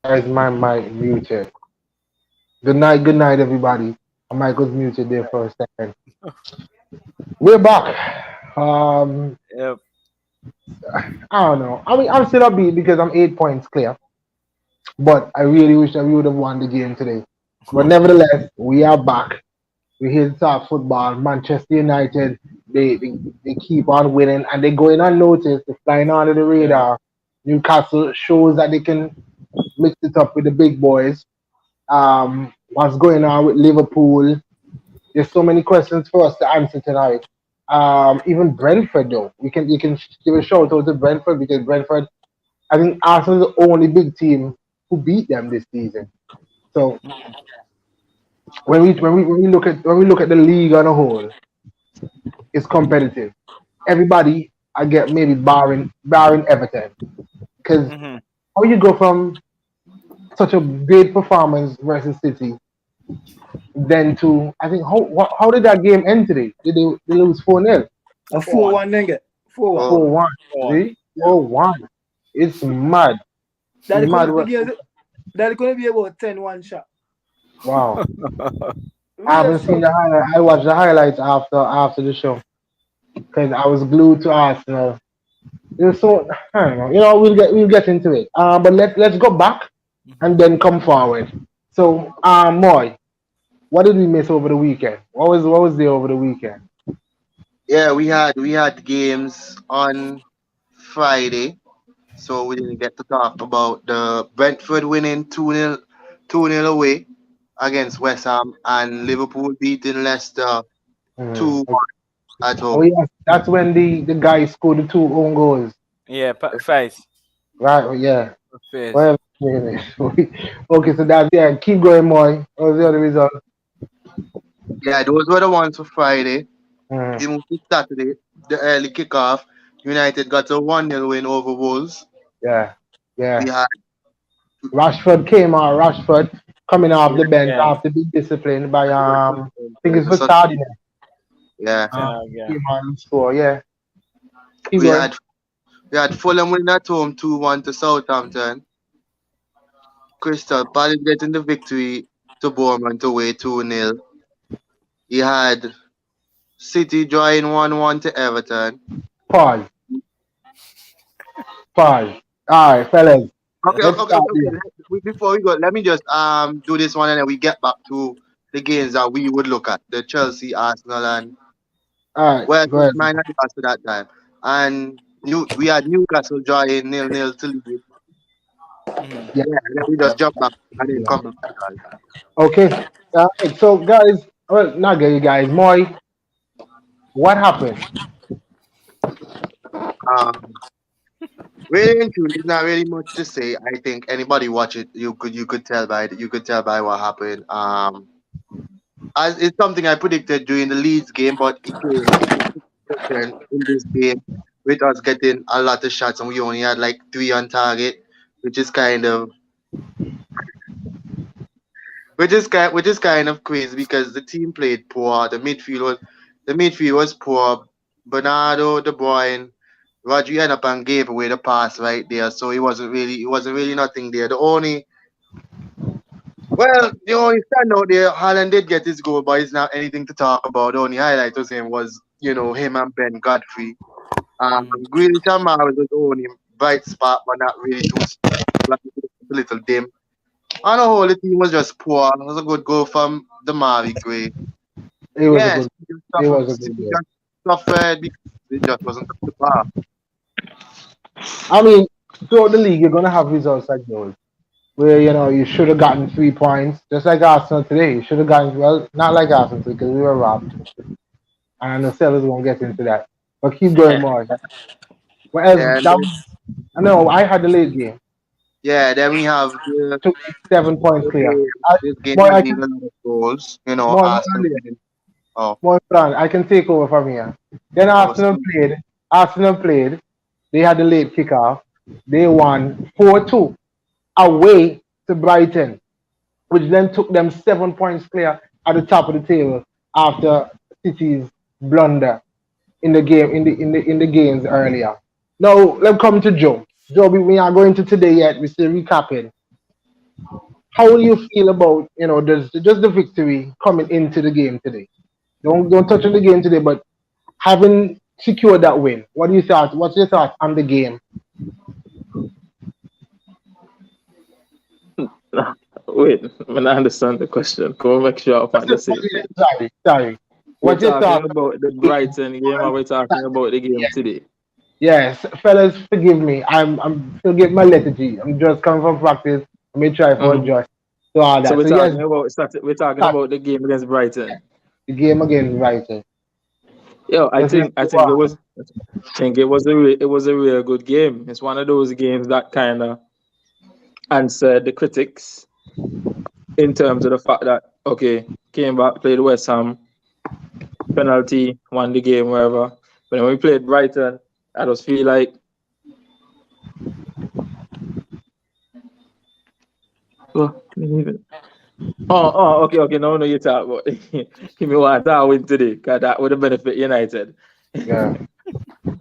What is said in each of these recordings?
Why is my mic muted? Good night, everybody. My mic was muted there for a second. We're back. Yep. I don't know. I mean, I'm still upbeat because I'm 8 points clear, but I really wish that we would have won the game today. But nevertheless, we are back. We're here to talk football. Manchester United, they keep on winning and they're going unnoticed. They're flying under the Yeah. radar. Newcastle shows that they can mix it up with the big boys. What's going on with Liverpool? There's so many questions for us to answer tonight. Even Brentford, though, you can give a shout out to Brentford because Brentford, I think Arsenal is the only big team who beat them this season. So when we look at the league on a whole, it's competitive. Everybody, I get maybe barring Everton, because Mm-hmm. how you go from such a great performance versus City then to I think how did that game end today? Did they lose 4-0? A Go on. 4-1 nigga. 4-1. Oh, 4-1. Go on. See? Yeah. 4-1. It's mad. It's That mad could the what game that could be about 10-1 shot. wow. I Real haven't seen shot. the highlight. I watched the highlights after the show because I was glued to Arsenal. It was so I don't know. We'll get into it. But let's go back and then come forward. So Moy, what did we miss over the weekend? What was there over the weekend? yeah, we had games on Friday, so we didn't get to talk about the Brentford winning 2-0 away against West Ham and Liverpool beating Leicester Hmm. 2-1 at Oh home. yes, that's when the guy scored the two own goals. Yeah, face. Right, oh, yeah. Face. Well, okay, so that's yeah. Keep going, Moy. What was the other result? Yeah, those were the ones for Friday. Mm, We moved to Saturday, the early kickoff. United got a 1-0 win over Wolves. yeah, We yeah. had Rashford came out. Rashford coming off yeah, the bench Yeah. after being disciplined by I think it's the for Sun- tardiness. yeah. Yeah. Came on and score. Yeah, keep We going. had we had Fulham winning at home 2-1 to Southampton. Crystal Palace getting the victory to Bournemouth away 2-0. He had City drawing 1-1 to Everton. Pause. Pause. All right, fellas. Okay, Let's okay, okay, start okay. this. Before we go, let me just do this one and then we get back to the games that we would look at. The Chelsea, Arsenal and All right, well go ahead. mine and to that time. And we had Newcastle drawing 0-0 to Leeds. Mm-hmm. Yeah, Yeah, and then we just Yep. jump back and then yeah. come back. Okay. All right. So guys, well, not guys. Moy, what happened? Um, really and truly, there's not really much to say. I think anybody watch it, you could tell by what happened. As it's something I predicted during the Leeds game, but it came in this game with us getting a lot of shots and we only had like three on target, which is kind of which is kind of crazy because the team played poor. The midfield was poor. Bernardo, De Bruyne, Rodri ended up and gave away the pass right there, so it wasn't really nothing there. The only standout there, Haaland did get his goal, but it's not anything to talk about. The only highlight was him and Ben Godfrey. Mm-hmm. Grealish and Mahrez was the only bright spot, but not really too like, a little dim. On the whole, the team was just poor. It was a good goal from the Mavi Gray. It was a Yes, good. It was a good City game. just suffered because it just wasn't up to par. I mean, throughout the league, you're gonna have results like those where you should have gotten 3 points, just like Arsenal today. You should have gotten well, not like Arsenal because we were robbed, and I know sellers won't get into that. But keep going, more. What else? Yeah, and That then, I know I had the late game, yeah, then we have took me 7 points clear. I, this game more was I even can a lot of goals. more Arsenal earlier, winning. Oh, more plan. I can take over from here. Then oh, so, Arsenal played. Arsenal played. They had the late kickoff. They won 4-2 away to Brighton, which then took them 7 points clear at the top of the table after City's blunder in the game in the games earlier. Now let's come to Joe. Joe, we are going to today yet. We're still recapping. How do you feel about just the victory coming into the game today? Don't touch on the game today, but having secured that win, what do you thought? What's your thoughts on the game? Wait, when I understand the question, come on, make sure I'm on the same page. Sorry. We're What's your talking thoughts? about the Brighton game, or we're talking about the game today? Yes, fellas, forgive me. I'm forgive my lethargy. I'm just coming from practice. Let me try for Mhm. adjust to all So that. So yes, we're talking about the game against Brighton. the game again, right? Yeah, Just let's I go think on. it was a real good game. It's one of those games that kind of answered the critics in terms of the fact that okay, came back, played West Ham, penalty, won the game, wherever. But when we played Brighton, I just feel like okay. No, you talk about give me one that win today, because that would have benefit United. Yeah.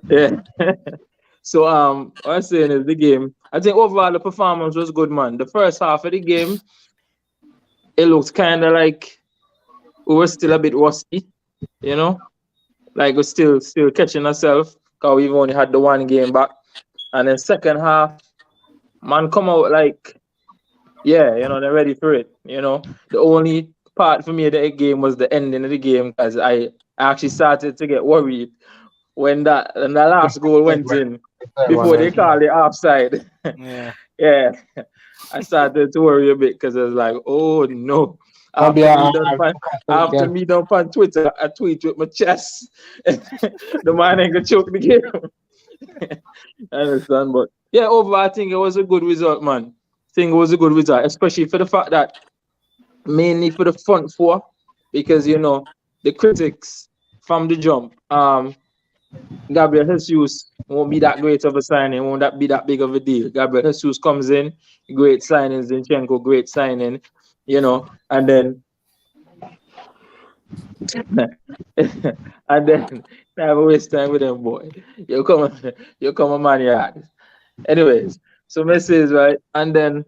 Yeah. So what I'm saying is the game. I think overall the performance was good, man. The first half of the game, it looked kind of like we were still a bit rusty, you know, like we're still catching ourselves because we've only had the one game back. And then second half, man, come out like yeah, they're ready for it. The only part for me of the game was the ending of the game because I actually started to get worried when the last goal went in before they called it offside. Yeah. Yeah, I started to worry a bit because I was like, oh no. Maybe After me done on Twitter, I tweet with my chest. The man ain't gonna choke the game. I understand, but yeah, overall, I think it was a good result, man. I think it was a good result, especially for the fact that mainly for the front four, because the critics from the jump, Gabriel Jesus won't be that great of a signing, won't that be that big of a deal. Gabriel Jesus comes in, great signing, Zinchenko, great signing, and then and then never waste time with them boy. You come a man yard. Anyways, so message right, and then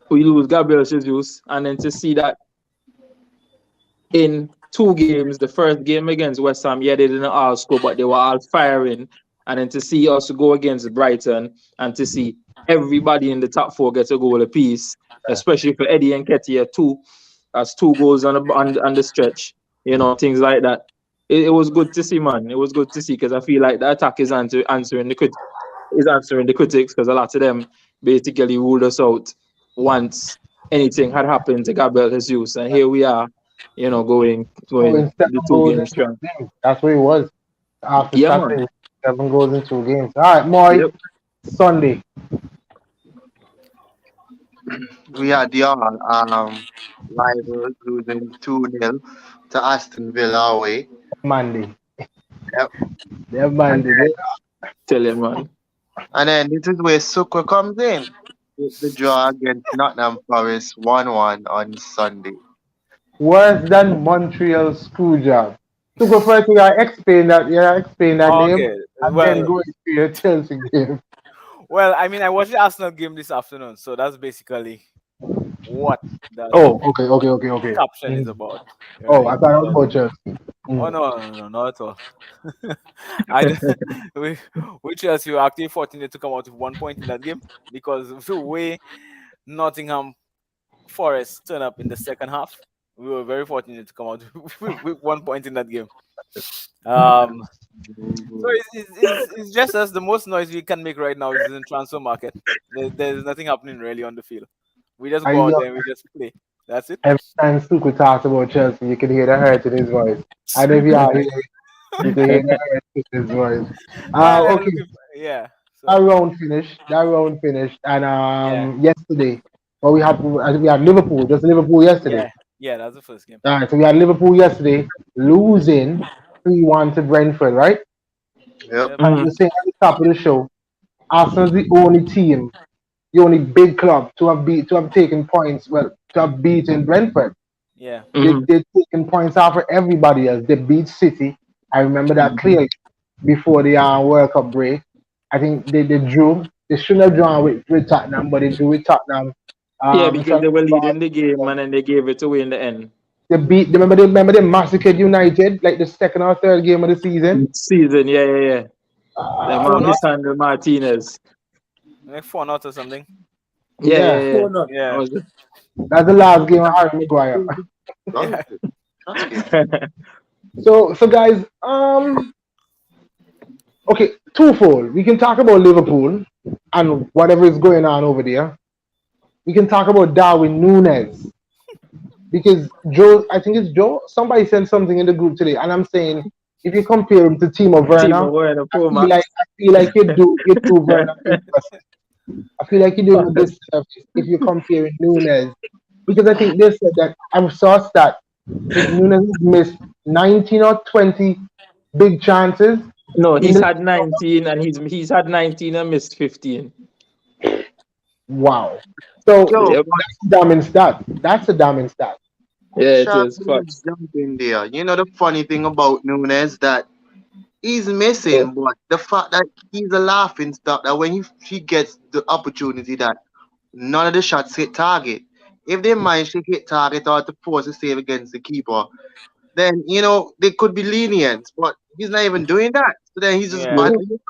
we lose Gabriel Jesus, and then to see that in two games, the first game against West Ham, yeah, they didn't all score, but they were all firing. And then to see us go against Brighton and to see everybody in the top four get a goal apiece, especially for Eddie and Ketia, that's 2 goals on the stretch, things like that. It was good to see, man. It was good to see because I feel like the attack is answering the critics because a lot of them basically ruled us out once anything had happened to Gabriel Jesus, and here we are, going seven the two goals games in 2 strong. games. That's what it was after Yeah, man. Saturday. 7 goals in 2 games. All right, Moy. Yep. Sunday. We had the rivals losing 2-0 to Aston Villa away. Monday. Yep. Yeah, Monday. Tell you, man. And then this is where Sukwa comes in. With the draw against Nottingham Forest 1-1 on Sunday. Worse than Montreal screw job. To go first, you gotta explain that. Explain that game, Okay. and then go into your Chelsea game. Well, I mean, I watched the Arsenal game this afternoon, so that's basically what that Oh, okay. caption is about. Oh, Right? I thought it was about Chelsea. Oh no, not at all. I just, we Chelsea were actually fortunate to come out with 1 point in that game because of the way Nottingham Forest turned up in the second half, we were very fortunate to come out with 1 point in that game. So it's just as the most noise we can make right now is in transfer market. There's nothing happening really on the field. We just go out there and we just play. That's it. Every time Suku talks about Chelsea, you can hear the hurt in his voice. And if you are here, you can hear the hurt in his voice. Okay, Yeah. So, that round finished, and yeah. yesterday, well, we had Liverpool, just Liverpool yesterday. Yeah, that's the first game. All right, so we had Liverpool yesterday losing 3-1 to Brentford, right? Yep. And you say at the top of the show, Arsenal's the only team, the only big club to have taken points, well, to have beaten Brentford. Yeah. They've taken points off for everybody else. They beat City. I remember that clearly before the World Cup break. I think they drew. They shouldn't have drawn with Tottenham, but they drew with Tottenham. Yeah, If because I they were remember, leading the game and then they gave it away in the end. they beat. Remember they massacred United like the second or third game of the season. Season, yeah. The Four man not, mishandled Martinez. like 4-0 or something. Yeah, Four not. That Yeah, was that's the last game of Harry Maguire. yeah. That's good. it. So guys, okay, twofold. We can talk about Liverpool and whatever is going on over there. We can talk about Darwin Nunes because Joe, I think it's Joe. Somebody sent something in the group today, and I'm saying if you compare him to Timo Werner, Timo Werner I Pro feel Max. like you do Werner injustice. I feel like you do him a disservice if you compare Nunes because I think they said that I saw a stat. I think Nunes has missed 19 or 20 big chances No, in he's the had 19 and he's had 19 and missed 15. wow. So Yo, Yep. that's a damning stat. That's a damning stat. Yeah, it Sharp, is. Facts. jump in there. You know the funny thing about Nunes that he's missing, but the fact that he's a laughing stock that when he gets the opportunity that none of the shots hit target. If they manage to hit target or to force a save against the keeper, then they could be lenient. But he's not even doing that. So then he's just Yeah. battling.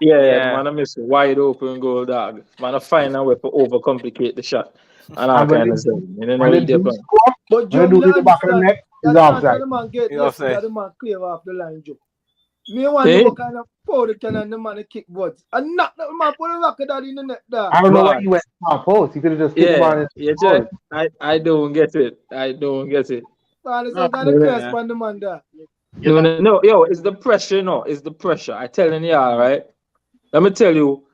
Yeah, the Yeah. man I miss a wide open goal, dog. Man, I find a way to overcomplicate the shot and all And when kind they of stuff. do, You don't know when what they you do depend. score, But when Joe, they do me it in the back of the understand net, it's that chance that offside. the man get It's yesterday, offside. the man clear off the line, Joe. Me wonder Eh? what kind of powder can the man kick buds. And knock the man put a rocket that in the net, dog. I don't know why But he went far post. He could have just kicked the yeah, ball in you the goal. check. I don't get it. I don't get it. Man, there's No, some kind of No, curse Yeah. on the man there. no, yo, it's the pressure, no, it's the pressure. I telling you, all right. Let me tell you,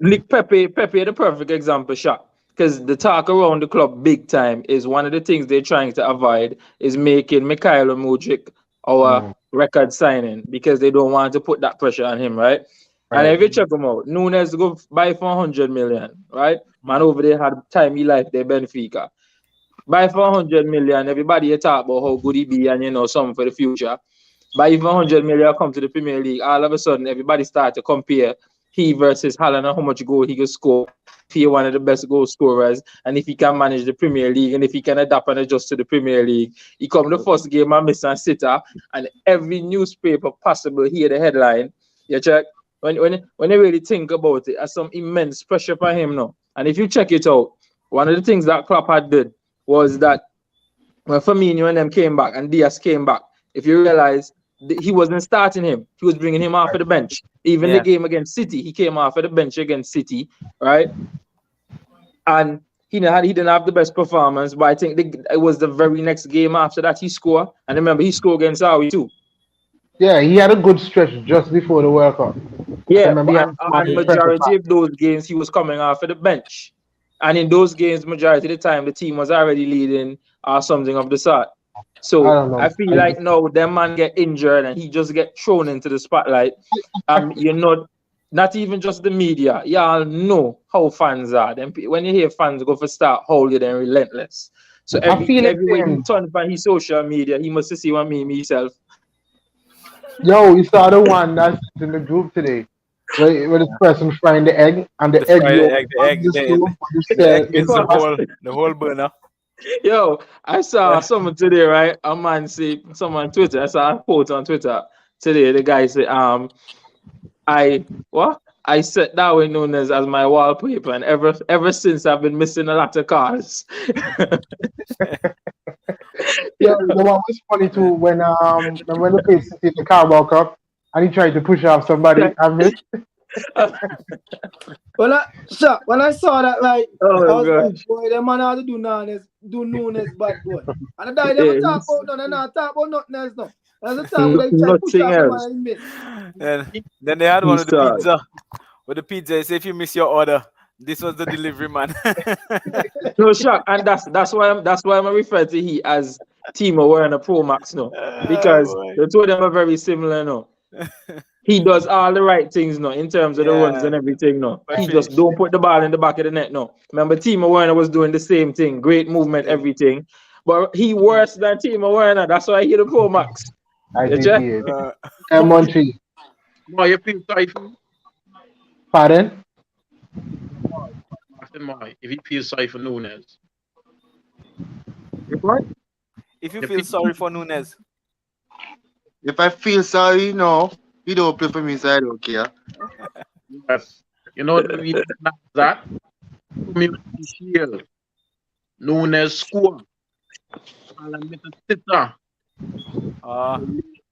Nick Pepe, the perfect example shot. Because the talk around the club big time is one of the things they're trying to avoid is making Mikhailo Mudryk our record signing because they don't want to put that pressure on him, right? And Right. if you check him out, Nunes go buy for 100 million, right? Man over there had time he life there, Benfica. Buy for 100 million, everybody talk about how good he be and something for the future. Buy for 100 million, come to the Premier League, all of a sudden everybody start to compare he versus Haaland and how much goal he can score. If he one of the best goal scorers, and if he can manage the Premier League, and if he can adapt and adjust to the Premier League, he come the first game and miss and sitter, and every newspaper possible hear the headline. You check when you really think about it, there's some immense pressure for him now. And if you check it out, one of the things that Klopp had did was that when Firmino and them came back and Diaz came back, if you realize he wasn't starting him, he was bringing him off of the bench. Even the game against City, he came off of the bench against City, right? And he didn't have the best performance, but I think it was the very next game after that he scored. And remember, he scored against Saudi too. Yeah, he had a good stretch just before the World Cup. Yeah, remember he had and majority of those games he was coming off of the bench. And in those games, majority of the time, the team was already leading or something of the sort. So I don't know. I feel like now that man get injured and he just get thrown into the spotlight. Not even just the media. Y'all know how fans are. Then when you hear fans go for start holding them relentless. So I feel it, every way he turn on his social media, he must see one me himself. Yo, you saw the one that's in the group today. Where this person frying the egg and the egg yolk gets the whole burner. Yo, I saw someone today, right? A man say someone on Twitter. I saw a quote on Twitter today. The guy said, I set Darwin Nunes as my wallpaper, and ever since I've been missing a lot of cars. Yeah, the one was funny too when the played City in the Carabao Cup and he tried to push off somebody. I missed. When I saw that, like, Oh, I was gosh. like, boy, the man had to do Nunes bad boy. And the guy never talk about none, and not talk about nothing else now. That's the time when they try to push Nothing off the else. man and miss. Then they had one He with the started. pizza. With the pizza, say if you miss your order, this was the delivery man. No shock, and that's why I'm referring to he as Timo Werner Pro Max now, because the two of them are very similar now. He does all the right things now in terms of the runs and everything now. He just don't put the ball in the back of the net now. Remember, Timo Werner was doing the same thing, great movement, everything, but he worse than Timo Werner. That's why he the Pro Max. I think check? he is. Monty. Boy, you feel sorry for me Pardon? after him or if he feels sorry for Nunes. If what? If you If feel he, sorry for Nunes. If I feel sorry, no, he don't play for me, so I don't care. yes, you know the reason that Community Shield, Nunes score, and Mr. Sitter Uh,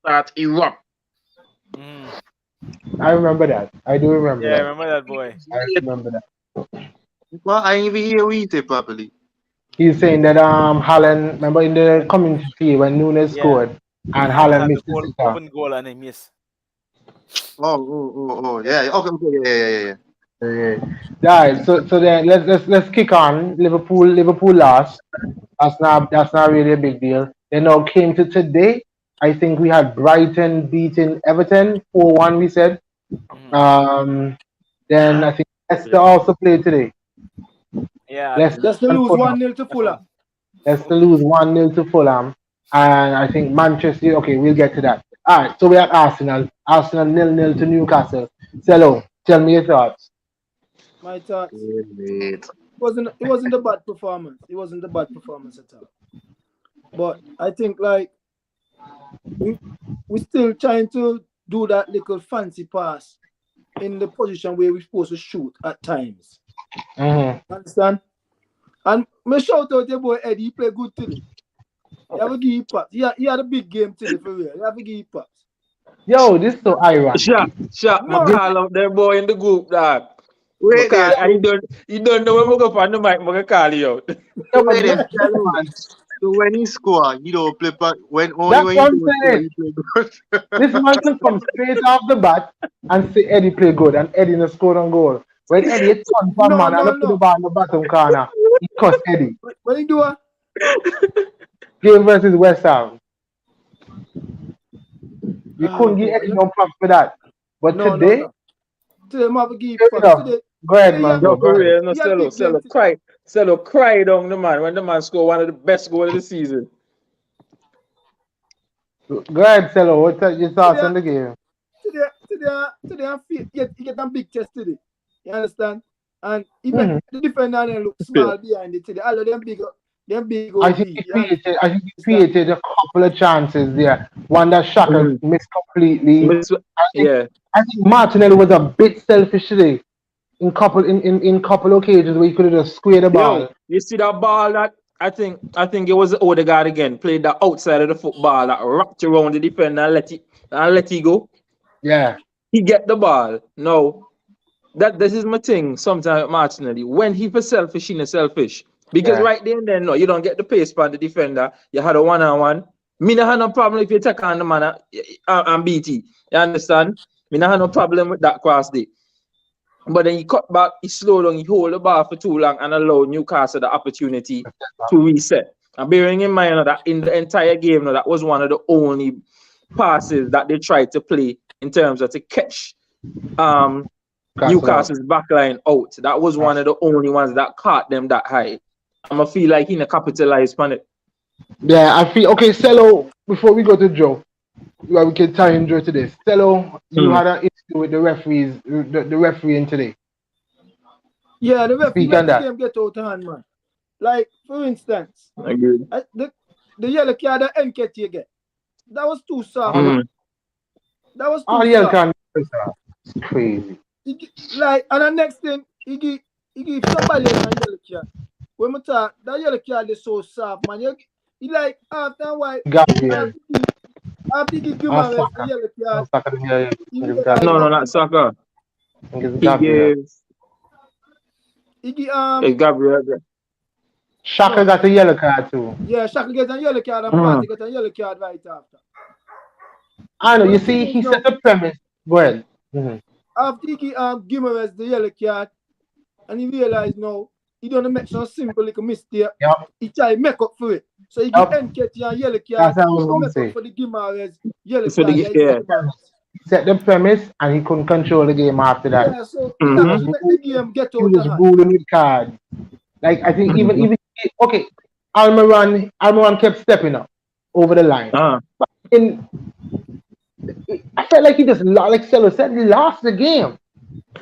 start erupt. mm, I remember that. I do remember yeah, that. remember that boy. I remember that. Well, I ain't even hear what you say properly. He's saying that Holland, remember in the When, community field when Nunes yeah, scored when and Holland Holland had the missed the goal, sitter. open goal, and he missed. Yeah, yeah. Okay, yeah. Yeah. Right. So then let's kick on. Liverpool lost. That's not really a big deal. Then now came to today. I think we had Brighton beating Everton 4-1. We said. Mhm. Um. Then I think Leicester Yeah. also played today. Yeah, Leicester Just to and lose Fulham. 1-0 to F1. Fulham. Leicester lose 1-0 to Fulham. And I think Manchester. Okay, we'll get to that. All right. So we have Arsenal. Arsenal 0-0 to Newcastle. Cello, tell me your thoughts. My thoughts. Wait. It wasn't a bad performance. It wasn't a bad performance at all. But I think like we still trying to do that little fancy pass in the position where we're supposed to shoot at times. Mm-hmm. Understand? And me shout out your boy Eddie, he played good today. You have to give him props. He had a big game today for real. You have to give him props. Yo, this is so ironic. Shot, my No, call out there boy in the group, dog. Wait there, And you don't know when we go on the mic, I'm gonna call you out. Yo, but wait there, this, man. So when he score, he don't play back. that's When he what I'm don't score, saying. he play good. This man can come straight off the bat and say Eddie play good and Eddie no score on goal. When Eddie turn from no, man and no, put the no. ball in the bottom corner, he cuss Eddie. What he do? Game versus West Ham. You couldn't give Boy, Eddie no props for that. But no, today, no. Today I'm have to give him fair props. enough. Go ahead, Today man. No, Go for ahead. real, no, he had a big game today. Cello cried on the man when the man scored one of the best goals of the season. Go ahead, Cello. What's your thoughts on the game? Today I feel he get a big chest today. You understand? And even the defender then look small behind it today. All of them big I OB. think he You created. I think he understand? created a couple of chances there. One that Shaka missed completely. Yeah. I think Martinelli was a bit selfish today. In couple occasions where he could have just squared the ball. Yo, you see that ball that I think it was Odegaard again, played the outside of the football that wrapped around the defender and let it go. Yeah. He get the ball. No. This is my thing sometimes with Martinelli. When he for selfish, he not selfish. Because right there and then, no, you don't get the pace by the defender. You had a one-on-one. Me not have no problem if you take on the man and beat it. You understand? Me not have no problem with that cross day. But then he cut back, he slowed down, he hold the ball for too long and allow Newcastle the opportunity to reset. And bearing in mind that in the entire game, that was one of the only passes that they tried to play in terms of to catch Newcastle's backline out. That was one of the only ones that caught them that high. I'm going to feel like he didn't capitalize on it. Yeah, I feel okay. Cello, before we go to Joe, we can tie in Joe to this. Cello, you had an issue with the referees, the refereeing today. Yeah, the referee Speak let on the that. game get out of hand, man. Like, for instance, Agreed. the yellow card that Nketiah get, that was too soft. That was too Oh, yeah, soft. it's crazy. And the next thing, he give somebody else a yellow card. When we talk, that yellow card is so soft, man. He like, after a while, Gabriel. after he give Guimaraes the yellow card, he realized No, not Saka. He give Gabriel. Shaka got a yellow card too. Yeah, Shaka get a yellow card and Partey got a yellow card right after. I know, you see, he set the premise. Go ahead. After he give Guimaraes the yellow card, and he realized now, he don't make some simple little mistake. Yep. He try to make up for it. So he give Nketiah a yellow card That's what I was to going to make say. up for the Guimaraes yellow For card. He set the premise and he couldn't control the game after that. Yeah, so he actually let the game get He out was of hand. ruling with cards. Like, I think even okay, Almiron kept stepping up over the line. But I felt like he just, like Cello said, he lost the game.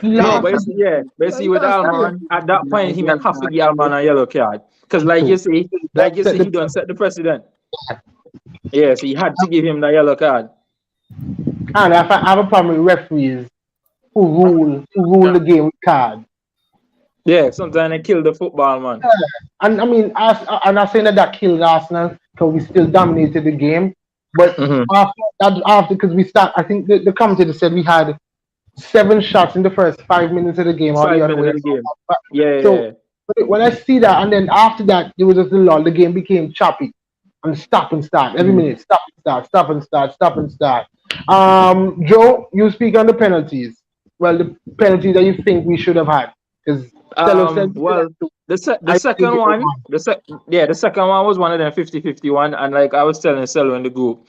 No, last but you see, yeah, but you Yeah, see he with lost the game. Alman, at that point, he might have to give Alman a yellow card. Because like you see, he don't set the precedent. Yes, he had to give him the yellow card. And I have a problem with referees who rule the game with cards. Yeah, sometimes they kill the football, man. And I mean, I'm not saying that killed Arsenal because we still dominated the game. But Mhm. after because we start, I think the commentator said we had 7 shots in the first 5 minutes of the game, or the 5 other way minutes of the around. game. Yeah, So yeah. when I see that, and then after that, there was just a lull. The game became choppy and stop and start every minute. Stop and start, stop and start, stop and start. Joe, you speak on the penalties. Well, the penalties that you think we should have had, because Stella said Well, the I second think it was one, the second one was one of them 50-51, and like I was telling Celo in the group,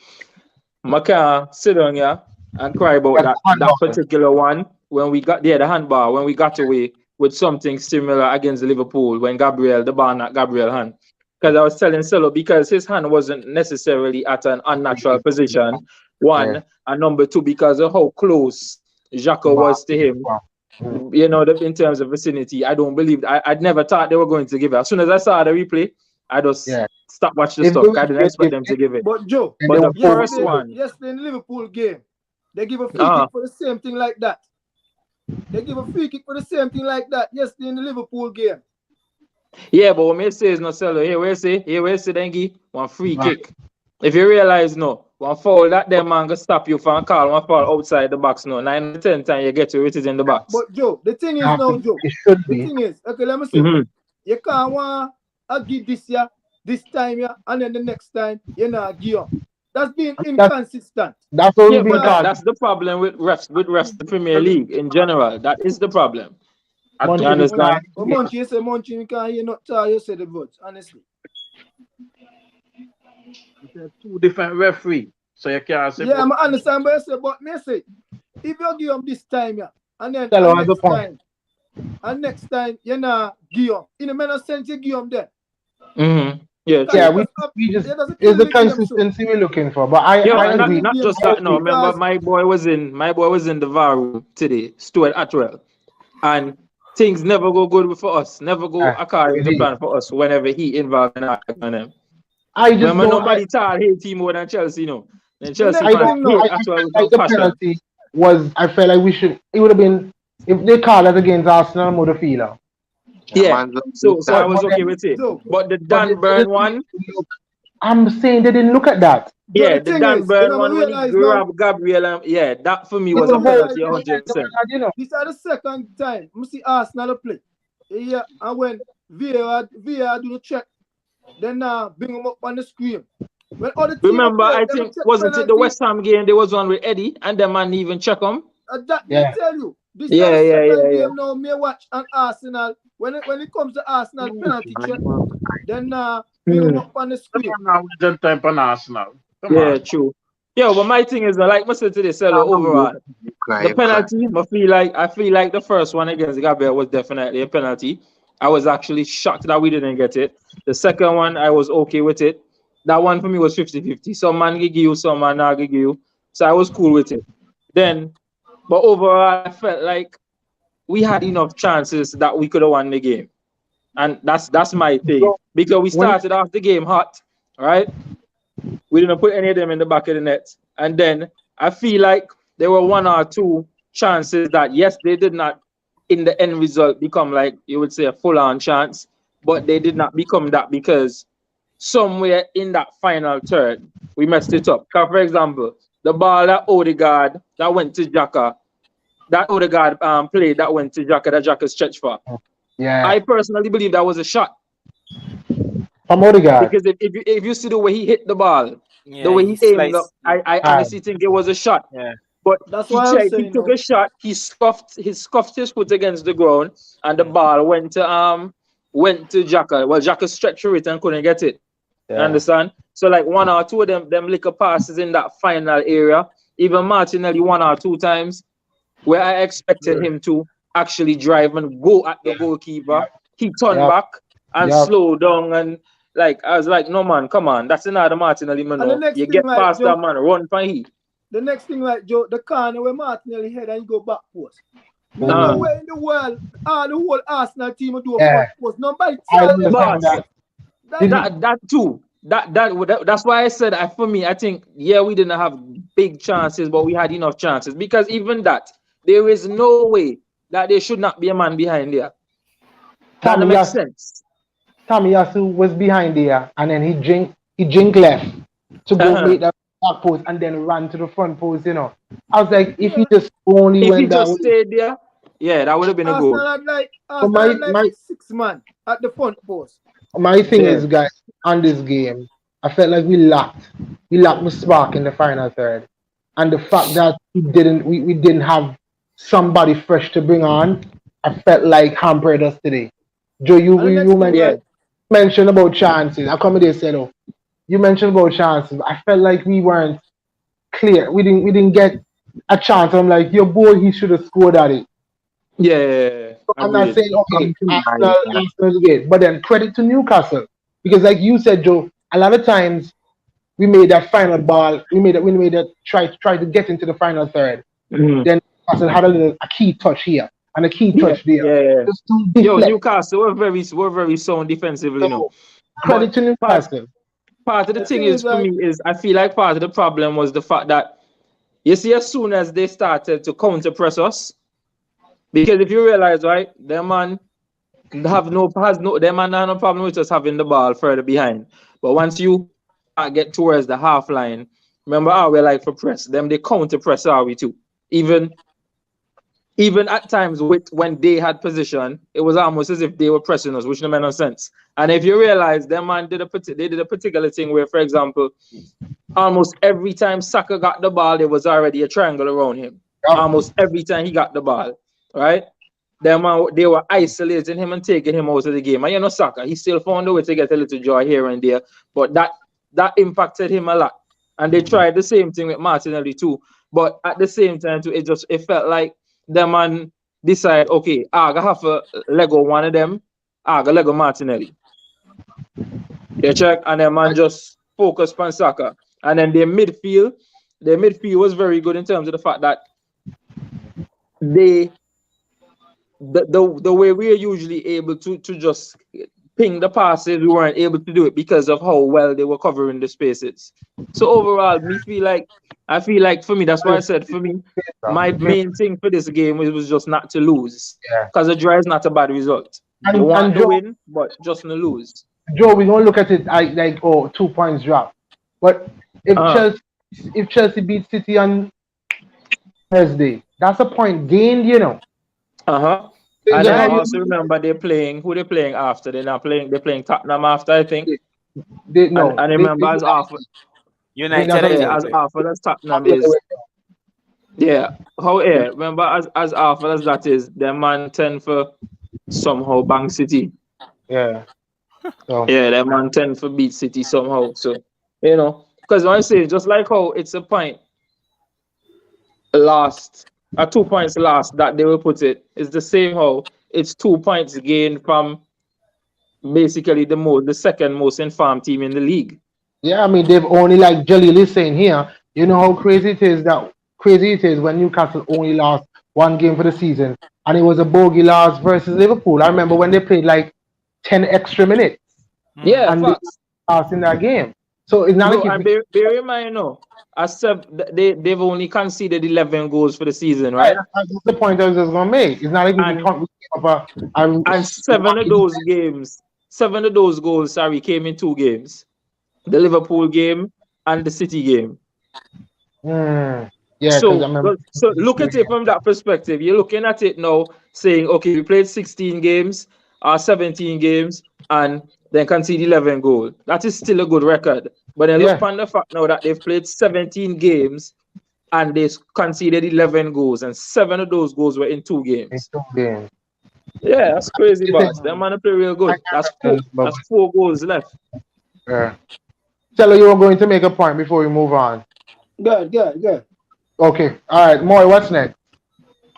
I can't sit down here and cry about that handball. particular one when we got the handball when we got away with something similar against Liverpool when the ball knocked Gabriel hand. Because I was telling Celo because his hand wasn't necessarily at an unnatural position. One, and number two, because of how close Xhaka was to him. You know, in terms of vicinity, I don't believe I'd never thought they were going to give it. As soon as I saw the replay, I just stopped watching the stuff. I didn't expect them to give it. But Joe, But the first one, yesterday in the Liverpool game, they give a free kick for the same thing like that. They give a free kick for the same thing like that yesterday in the Liverpool game. Yeah, but what me say is no Celo. Here we say Dengi, one free kick. If you realize no, one foul that them man go stop you from call one foul outside the box. No, 9 to 10 times you get to it is in the box. But Joe, the thing is now, Joe. It should The be. thing is, okay, let me say, you can't want to give this year, this time here, and then the next time you not give up. That's being inconsistent. That's what Yeah, we've been but that's the problem with refs the Premier League in general. That is the problem. You understand? But Munchie, you say Munchie, you can't hear not tell you say the words, honestly. There's 2 different referees, so you can't say. Yeah, I understand, but I say, but me say, if you give them this time, yeah, and then next time, you not give them. In the manner sense, you give them there. Yeah, we just it's the consistency we're looking for. But I agree. Not just that. No, remember my boy was in the VAR room today, Stuart Atwell, and things never go good for us. Never go according to plan for us whenever he involved in that. I just remember nobody thought hate him more than Chelsea, no. And Chelsea I felt like we should. It would have been if they called us against Arsenal, I would have feel. Yeah. So I was okay with it. But the Dan Burn one, I'm saying they didn't look at that. Yeah, the Dan Burn one when he grabbed Gabriel, that for me was a penalty 100%. This is the second time I see Arsenal play. Yeah, and when VAR do the check, then bring them up on the screen. Remember, I think wasn't it the West Ham game? There was one with Eddie, and the man even check him. They tell you. This is the second game now. Me watch on Arsenal. When it comes to Arsenal penalty check, then bring them up on the screen. Time on Arsenal. True. Yeah, but my thing is, like I said today, Celo, overall, the penalty, I feel like the first one against Gabriel was definitely a penalty. I was actually shocked that we didn't get it. The second one, I was okay with it. That one for me was 50-50. Some man give you, some man not give you. So I was cool with it. Then, but overall, I felt like we had enough chances that we could have won the game. And that's my thing. Because we started off the game hot, right? We didn't put any of them in the back of the net. And then I feel like there were 1 or 2 chances that, yes, they did not, in the end result, become like, you would say, a full-on chance. But they did not become that because somewhere in that final third, we messed it up. Because, for example, the ball that Odegaard, that went to Xhaka, that Odegaard played that went to Xhaka, that Xhaka stretched for. Yeah. I personally believe that was a shot. From Odegaard. Because if you see the way he hit the ball, the way he aimed up, I honestly think it was a shot. Yeah. But that's why he took a shot, he scuffed his foot against the ground, and the ball went to Xhaka. Well, Xhaka stretched through it and couldn't get it. You understand? So like 1 or 2 of them liquor passes in that final area. Even Martinelli 1 or 2 times where I expected him to actually drive and go at the goalkeeper. He turned back and slowed down, and like I was like, no man, come on, that's another Martinelli man. You get past that man, run for he. The next thing, like Joe, the corner where Martinelli head and you go back post. There's no way in the world the whole Arsenal team will do a Yeah. front post. Nobody I tell them understand that. that. That too. That's why I said for me, I think we didn't have big chances, but we had enough chances because even that there is no way that there should not be a man behind there. That Tommy makes sense. Tommy Yasu was behind there, and then he jink left to go make that back post, and then ran to the front post. You know, I was like, if he just only If he went that just way. stayed there, that would have been a goal. Arsenal had like 6 man at the front post. My thing is, guys, on this game, I felt like we lacked the spark in the final third, and the fact that we didn't have somebody fresh to bring on, I felt like hampered us today. Joe, you mentioned about chances. I come here said, oh, you mentioned about chances. I felt like we weren't clear. We didn't get a chance. I'm like, your boy, he should have scored at it. So I'm not saying okay, Arsenal's great, but then credit to Newcastle because, like you said, Joe, a lot of times we made that final ball. We made that try to get into the final third. Then Newcastle had a key touch here and a key touch there. Yo, Newcastle were very sound defensively. No, credit to Newcastle. Part of the thing is for me is I feel like part of the problem was the fact that you see as soon as they started to counter press us. Because if you realize, right, them man have no problem with us having the ball further behind. But once you get towards the half line, remember how we like for press, them they counter press are we too. Even at times when they had position, it was almost as if they were pressing us, which no made no sense. And if you realize, them man did a particular thing where, for example, almost every time Saka got the ball, there was already a triangle around him. Almost every time he got the ball. Right? They were isolating him and taking him out of the game. And you know, Saka, he still found a way to get a little joy here and there, but that impacted him a lot. And they tried the same thing with Martinelli too. But at the same time, too, it felt like the man decided, okay, I have to Lego one of them, I got Lego Martinelli. They check, and the man just focused on Saka. And then their midfield was very good in terms of the fact that the way we are usually able to just ping the passes, we weren't able to do it because of how well they were covering the spaces. So overall, I feel like for me, that's why I said for me, my main thing for this game was just not to lose. Because a draw is not a bad result. You want to win, but just not lose. Joe, we're gonna look at it like 2 points drop. But if Chelsea beat City on Thursday, that's a point gained, you know. And I also remember they're playing after. They're playing Tottenham after, I think. I remember as after United as after as Tottenham is. Yeah. Remember as after as that is, their man 10 for somehow Bank City. Yeah. So. Yeah, their man 10 for beat City somehow. So, you know, because when I say just like how it's a point last. 2 points last that they will put it. It's the same how it's 2 points gained from basically the second most informed team in the league. Yeah, I mean they've only, like Jalil is saying here, you know how crazy it is when Newcastle only lost one game for the season and it was a bogey loss versus Liverpool. I remember when they played like 10 extra minutes. Yeah, and they lost in that game. So it's not bear in mind, they've only conceded 11 goals for the season, right? That's the point I was just gonna make. It's not like and 7 of those goals, came in 2 games: the Liverpool game and the City game. Yeah. So look at it from that perspective. You're looking at it now, saying, okay, we played 16 games or 17 games, and then concede 11 goals. That is still a good record. But then look upon the fact now that they've played 17 games and they conceded 11 goals, and 7 of those goals were in 2 games. Yeah, that's crazy, boss. That man play real good. That's 4 goals left. Yeah. Cello, you were going to make a point before we move on. Good. Okay. All right, Moy, what's next?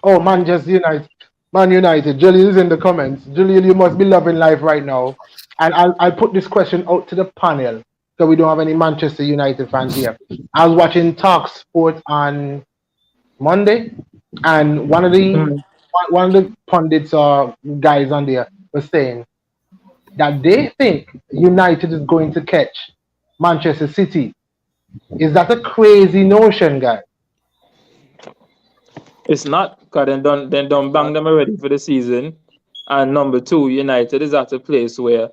Oh, Manchester United. Man United. Julian is in the comments. Julian, you must be loving life right now. And I'll put this question out to the panel because we don't have any Manchester United fans here. I was watching Talk Sport on Monday, and one of one of the pundits or guys on there was saying that they think United is going to catch Manchester City. Is that a crazy notion, guys? It's not, because they done bang them already for the season. And number two, United is at a place where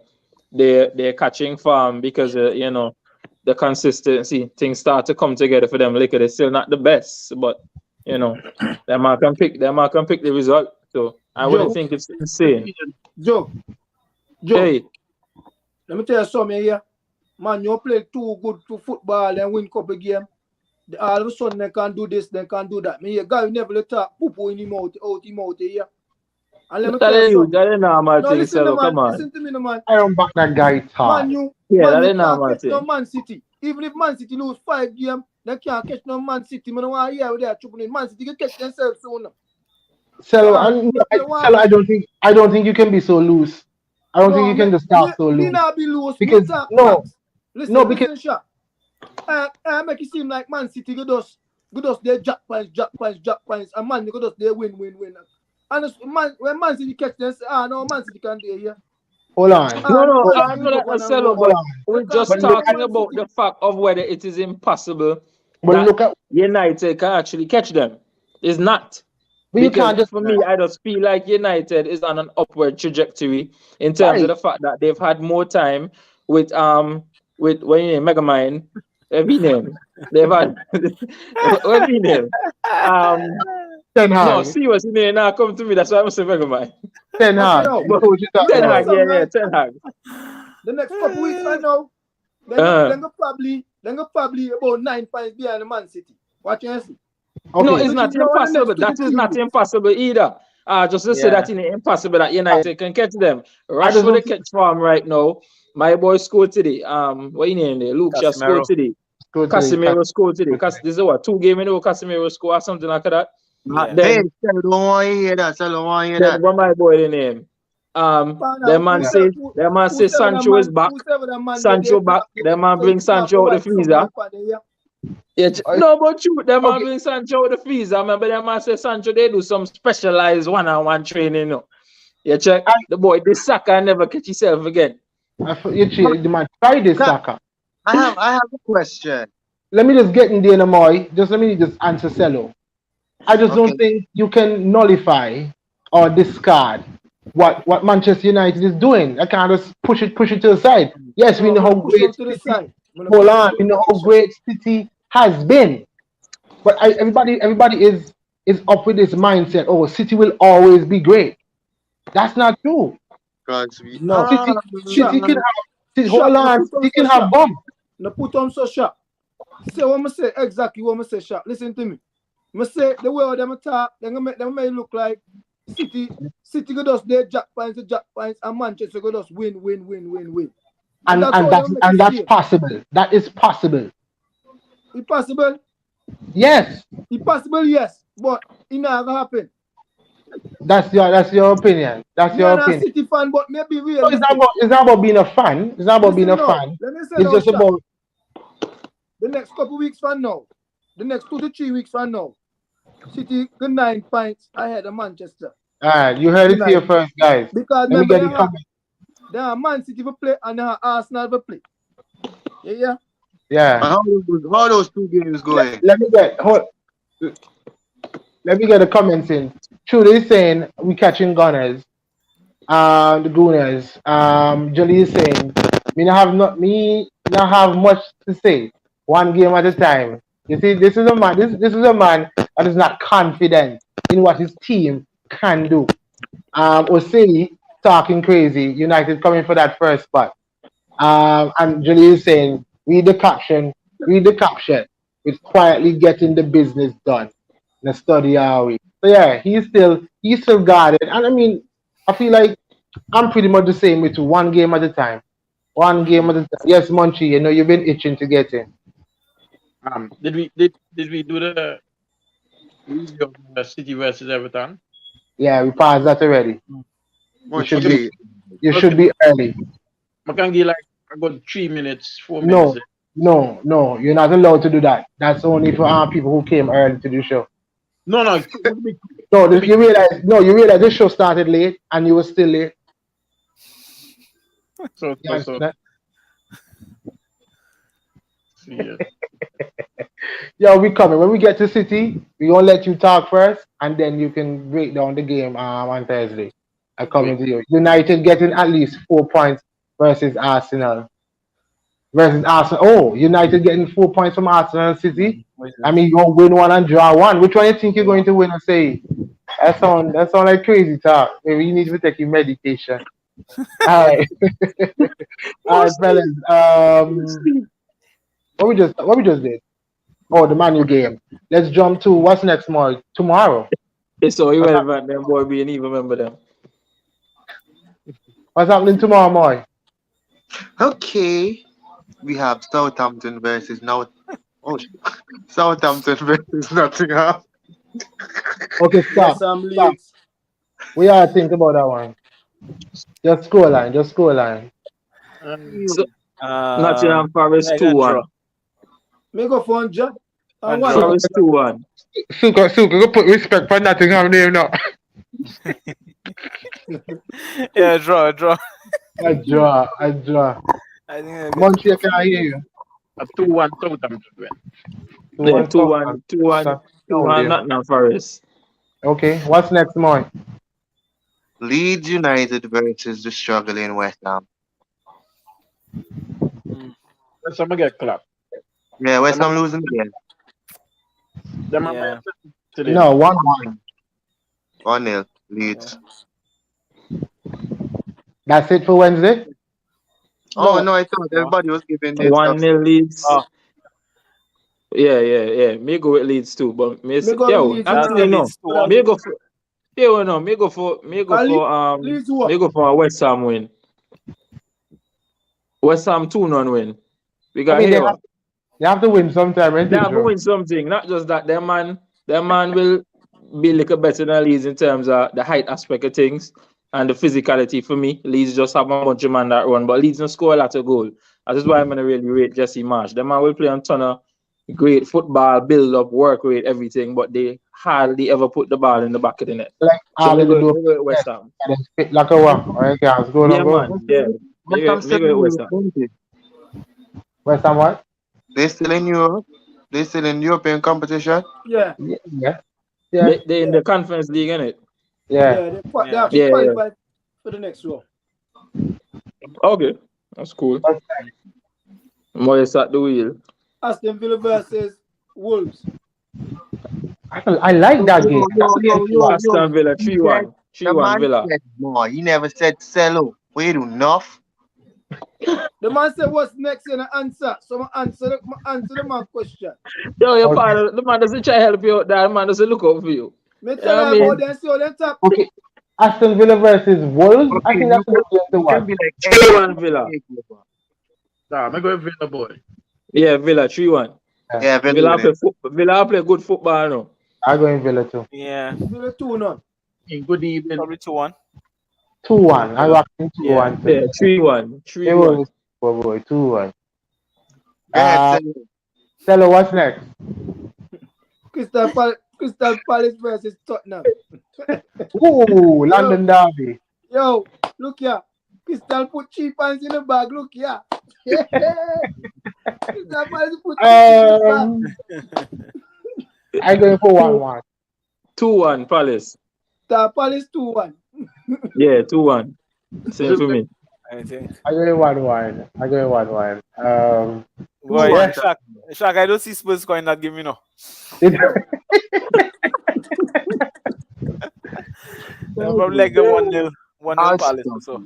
they're catching form because you know, the consistency, things start to come together for them. Like they're still not the best, but you know, they might can pick the result. So I wouldn't think it's insane. Joe, Hey, let me tell you something here. Man, you play too good to football and win couple game. All of a sudden they can't do this, they can't do that. Me, a guy never let talk poo in him out here. And let me tell you something. that is normal No, thing, listen, so man. come on. Listen to me, man. I don't back that guy talk. Man, Yeah, that you is normal can't catch no thing. Man City. Even if Man City lose 5 games, they can't catch no Man City. I don't want to hear what they are troubling. Man City can catch themselves soon. Cello, I don't think you can be so loose. I don't think you can just talk so Me loose. not be loose. Because Me talk no, facts. Listen, no, because listen, Sha. I make it seem like Man City go just their jack points, and Man, you go just they win. And when Man City catch them, say, no, Man City can do here. hold on. No, Man I City know go that on the and cello, go. but we're They can't just catch talking Man about City. the fact of whether it is impossible But that look at, United can actually catch them. It's not. but you Because can't just for me, I just feel like United is on an upward trajectory in terms of right. the fact that they've had more time with what you name Megamind, every name. They've had every name. Ten No, Hag, seriously, now come to me. That's why I'm saying Megamind. Ten Okay, Hag. now, You told you that let me Ten tell you Hag, now. something, yeah, right? Ten Hag. The next couple weeks right now, then go probably about 9 points behind the Man City. What you see? No, Okay, it's not Now, in the impossible. next 2 to That is 3 not weeks. impossible either. Just to say that it ain't impossible that United can catch them. I just Rashford don't they think catch form right now. My boy scored today. What you name there? Luke just scored Casemiro. today. go to the Casemiro scored today. This is what 2 games in a row Casemiro score or something like that. Yeah. Hey, Then don't want to hear that. Don't want to hear that. what my boy the name? The man say Sancho is back. Sancho back. The man bring Sancho out the freezer. Yeah, no, but you, them man Okay. bring Sancho out the freezer. Remember, them man say Sancho they do some specialized one-on-one training. You know. You check the boy. This Saka never catch himself again. The man try this Now, soccer. I have a question. Let me just get in there, Moy. Let me just answer Cello. I just Okay. don't think you can nullify or discard what Manchester United is doing. I can't just push it to the side. Yes, we know how great City. Hold on, we know how great City has been, but everybody is up with this mindset. Oh, City will always be great. That's not true. Because we No, City can have. Hold Shot, on, City can have bump. No put on so sharp. Say what I say exactly what I say sharp. Listen to me. I say the way them talk, them make look like City go just their jack points and Manchester go just win. And that's possible. That is possible. It's possible. Yes, It's possible, yes. But it never happen. that's your opinion. That's your You're not a opinion. City fan, but maybe So realistic. it's not about being a fan. It's not about being a Listen now. fan. Let me say It's now, just Sha. about The next couple weeks from now, the next 2 to 3 weeks from now, City got 9 points ahead of Manchester. you heard it here first, guys. Because Let me remember, get the comment. they have Man City to play and they have Arsenal to play. Yeah. Yeah. how those 2 games going? Let me get the comments in. Trudy is saying we catching gunners. The Gooners. Jolie is saying me not have much to say. One game at a time. You see, this is a man. This is a man that is not confident in what his team can do. Osei talking crazy. United coming for that first spot. And Jolie is saying, read the caption. It's quietly getting the business done. In a study are we? So yeah, he's still guarded. And I mean, I feel like I'm pretty much the same with you. One game at a time. One game at a time. Yes, Munchie, you know you've been itching to get in. Did we do the review of the City versus Everton? Yeah, we passed that already. Munchie. You should be early. I can give like a good 3 minutes, 4 minutes. No, you're not allowed to do that. That's only for people who came early to the show. No, it could be quick. No, you realize this show started late and you were still late. So, You understand? yeah. Yo, we coming. When we get to City, we gonna let you talk first, and then you can break down the game on Thursday. I coming to you. United getting at least 4 points versus Arsenal. Oh, United getting 4 points from Arsenal and City. I mean, you gonna win one and draw one. Which one you think you're going to win and say? That sound like crazy talk. Maybe you need to take your medication. All right, all right, fellas. What we just did? Oh, the Man U game. Let's jump to what's next tomorrow. It's so irrelevant, them boy, we didn't even remember them. What's happening tomorrow, boy? Okay. We have Southampton versus now. Oh, Southampton versus Nottingham. Okay, stop. Leeds. We are think about that one. Just scoreline. So, Nottingham Forest 2-1. Me go for job. Forest 2-1. Suka, go put respect for Nottingham name now. Yeah, draw. I draw. I think Montreal can I hear you. A 2-1 Southampton win. Yeah, 2-1 Nottingham Forest. Okay, what's next, Moy? Leeds United versus the struggling West Ham. Let's get clapped. Yeah, West Ham losing again. Them Yeah. today. No, 1-1. 1-0 Leeds. That's it for Wednesday? Oh no, I thought everybody was giving this 1-0 Leeds. Oh. Yeah. Me go with Leeds too, but me go Leeds, actually no. Leeds 2-1. Me go for me go for a West Ham win. West Ham 2-0 win. We got here. You have to win sometime, right? They have to win something. Not just that. Their man will be a little better than Leeds in terms of the height aspect of things and the physicality for me. Leeds just have a bunch of man that run, but Leeds don't score a lot of goal. That is why I'm gonna really rate Jesse Marsh. The man will play a ton of great football, build up, work rate, everything, but they hardly ever put the ball in the back of the net. Like So they go West Ham. Like a one. Alright, guys, go. Man. Yeah. They go West Ham. West Ham what? They still in Europe. They still in European competition. Yeah. They in the Conference League, innit? Yeah. They have to qualify for the next round. Okay, that's cool. Moyes at the wheel. Aston Villa versus Wolves. I like that game. Aston Villa 3-1. 3-1 Villa. No, he never said sell. We do enough. The man said, "What's next?" in the answer. So I answer the man question. Yo, your father, the man doesn't try to help you out there. The man doesn't look out for you. Me tell you about them, so them top. Okay. Aston Villa versus Wolves. I think that's the game to watch. 3-1 Villa. Nah, I'm going Villa boy. Yeah, Villa 3-1. Yeah, Villa play good football now. I go in Villa too. Yeah. Villa 2-0. Good evening. Probably 2-1. 2-1. I rock in 2-1. Yeah, 3-1. 3-1. Oh boy, 2-1. Yeah, Stella, what's next? Crystal Palace versus Tottenham. Ooh, London Derby. Yo, look here. Crystal put 3 points in the bag. Look here. Crystal Palace put 3 in the bag. I going for 1-1. 2-1 Palace. Palace 2-1. Yeah, 2-1. Same for me. I think. I going 1-1. Boy, yeah. Shaq, I don't see Spurs scoring that game, you know. Probably like a 1-0 Palace or so.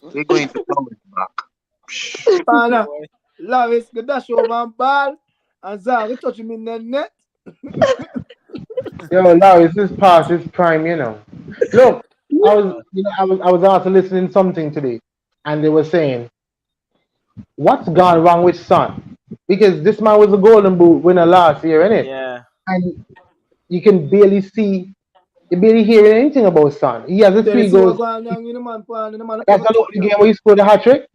We're going to come back. Pana, Lavis, the dash over and ball, and Zari touch him in the net. Yo, now it's this past his prime, you know. Look, I was also listening to something today, and they were saying, what's gone wrong with Son? Because this man was a Golden Boot winner last year, innit? Yeah. And you can barely see, you barely hear anything about Son. He has a 3 goals. That's the game where he scored a hat trick.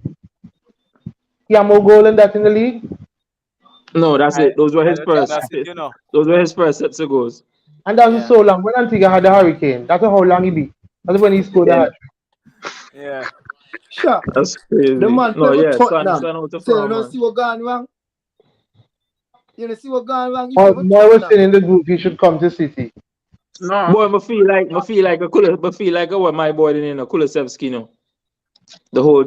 He had more goal than that in the league. No, that's it. Those were his first. That's it, you know. Those were his first sets of goals. And that was Yeah. so long. When Antigua had the hurricane, that's how long he be. That's when he scored the Yeah, hat. Yeah. Sure. that's The crazy. man No, play with yeah, Tottenham. son out of Say, you farm, know, man. see what gone wrong? You know, see what gone wrong? He play Or with Moy was Tottenham. saying in the group he should come to City. No, Boy, I feel like what my boy in Kulusevski, no. The whole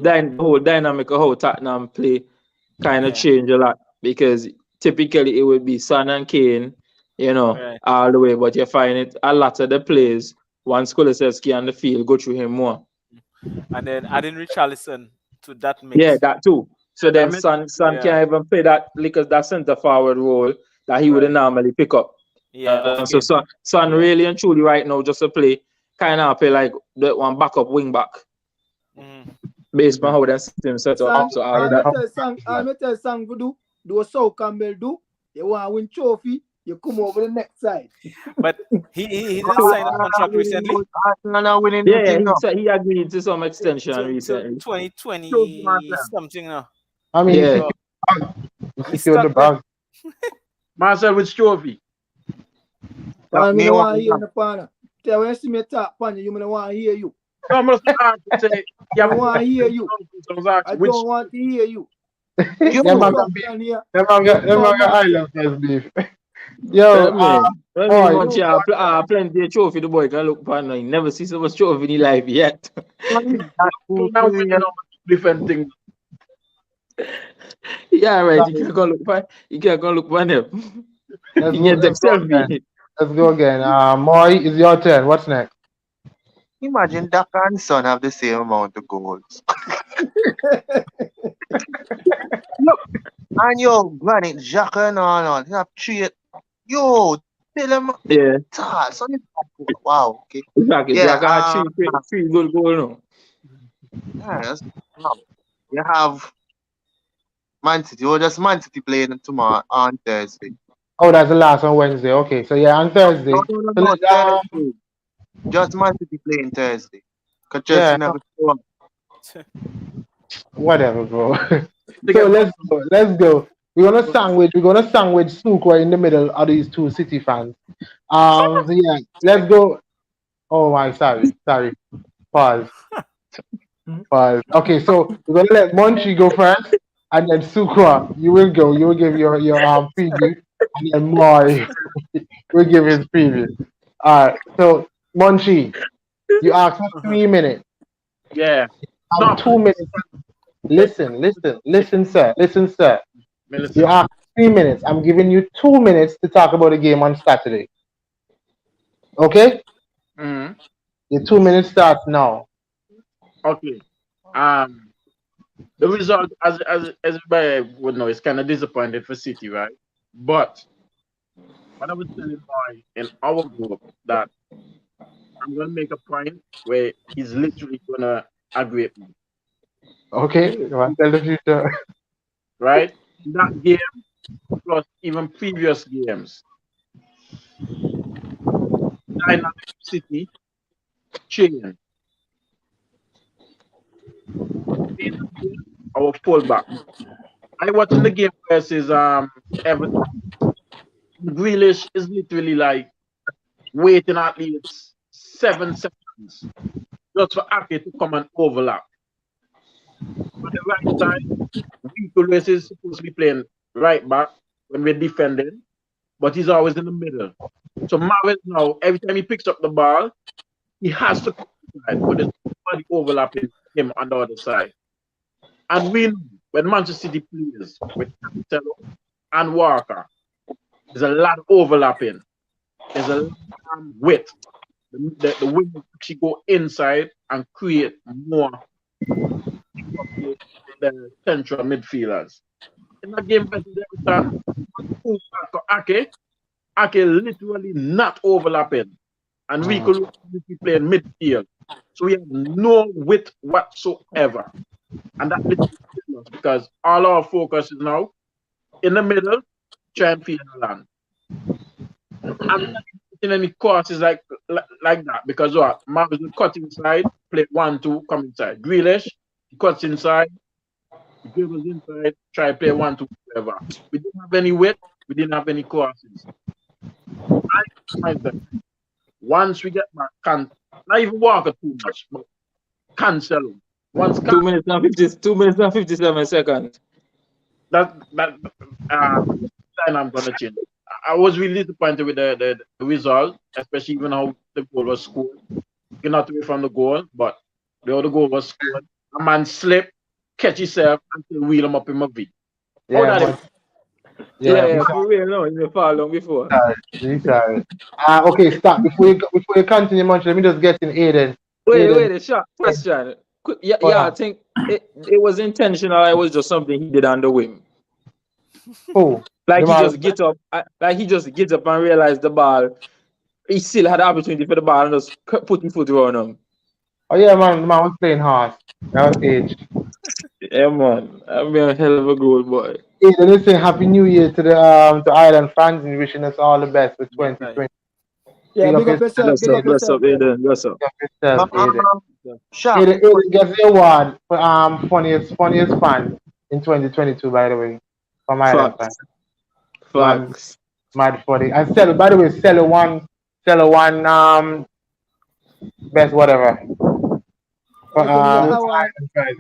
dynamic of how Tottenham play kind of Yeah. change a lot because typically it would be Son and Kane, Right. all the way, but you find it a lot of the plays once Kulusevski on the field go through him more. And then adding Richarlison to that Yeah, mix. that too. So that then makes Son Yeah. can't even play that centre forward role that he would Right. normally pick up. Yeah. Off So Kane. Son Yeah. really and truly right now just to play kind of play like the one backup wing back Hmm. based on how they system set up. Son, So all I of may that. tell Sang, I may tell Sang do what Saul Campbell do. You want to win trophy, you come over the next side. But he didn't sign a contract recently. Arsenal are winning Yeah, everything now. he agreed to some extension Till recently. 2020 something now. I mean, Yeah. So he he's secured the stuck there. bag. Marcel with trophy. I Me don't want want to hear the partner. Tell when you see me talk, partner, you don't want to hear you. No, I'm just say, I don't want to hear you. I which don't want to hear you. Yo, Them man Come got beef. down here. Them man got island first beef. Yo, I mean, boy, much plenty of trophy the boy can look upon. He never see so much trophy in his life yet. that's cool. now winning on different things. Yeah, right. You can't go look upon. You can't go look upon him. let's He go. get them Let's go again. selfie. Let's go again. Moy, it's your turn. What's next? Imagine Daka and Son have the same amount of goals. Look, and yo, Granit Xhaka and all, they have three. Yo, tell them, Yeah, Son is wow. Okay, exactly. yeah. Jack had three good goal now. Yeah, wow. You have Man City. Oh, just Man City playing tomorrow on Thursday. Oh, that's the last on Wednesday. Okay, so yeah, on Thursday. So No, let, Thursday. Just Man City playing Thursday. Because yeah, Chelsea never scored. whatever, bro. They So get let's go. Let's go. We're gonna sandwich Sukwa in the middle of these two City fans. So yeah, let's go. Oh my, sorry. Pause. Okay, so we're gonna let Monchi go first, and then Sukwa, you will go. You will give your preview, and then Moy will give his preview. All right. So Monchi, you asked for 3 minutes. yeah. I No, have 2 minutes. Listen, sir. me You listen. have 3 minutes. I'm giving you 2 minutes to talk about the game on Saturday. Okay? Mhm. Your 2 minutes starts now. Okay. The result, as everybody would know, is kind of disappointed for City, right? But what I was telling Boy in our group that I'm gonna make a point where he's literally gonna agree with me, Okay? You want to tell the future? right? That game plus even previous games, dynamic of City changed. In the game, our fullback. I watching the game versus Everton. Grealish is literally like waiting at least 7 seconds just for Ake to come and overlap. On the right side, Nicolas is supposed to be playing right back when we're defending, but he's always in the middle. So Mavis now, every time he picks up the ball, he has to come inside because there's nobody overlapping him on the other side. And we know when Manchester City plays with Cancelo and Walker, there's a lot of overlapping. There's a lot of width. The wing actually go inside and create more of the central midfielders. In that game versus Everton, to Ake literally not overlapping. And we could be playing midfield. So we have no width whatsoever. And that literally kills us because all our focus is now in the middle, try and field the land. I'm not in any courses like that because what? Marvis will cut inside, play 1-2, come inside. Grealish, he cuts inside, he dribbles inside, try play 1-2, whatever. We didn't have any width, we didn't have any courses. myself, once we get back, not even walk too much, but cancel him. Once 2 minutes and 57 seconds. that time I'm gonna change. I was really disappointed with the result, especially even how the goal was scored. You're not away from the goal, but the other goal was scored. A man slip, catch himself, and still wheel him up in my feet. Yeah, man. Yeah, for real, no, you far long before. Sorry. Okay, stop. Before you continue, Munch, let me just get in Aiden. Wait, a short question. Yeah, I think it was intentional. It was just something he did on the whim. Oh, Like he just gets up and realized the ball. He still had the opportunity for the ball and just put his foot around him. Oh yeah, man, the man was playing hard. That was age. Yeah, man. I mean, a hell of a goal, boy. Aiden, let's say Happy New Year to the Ireland fans and wishing us all the best for 2020. Yeah, big up yourself. Big up Bless up, yourself. Aiden. Bless up. Aiden gets the award for funniest fan in 2022, by the way, from Ireland fans. Facts. Mad funny. And Stella, by the way, Stella won best whatever.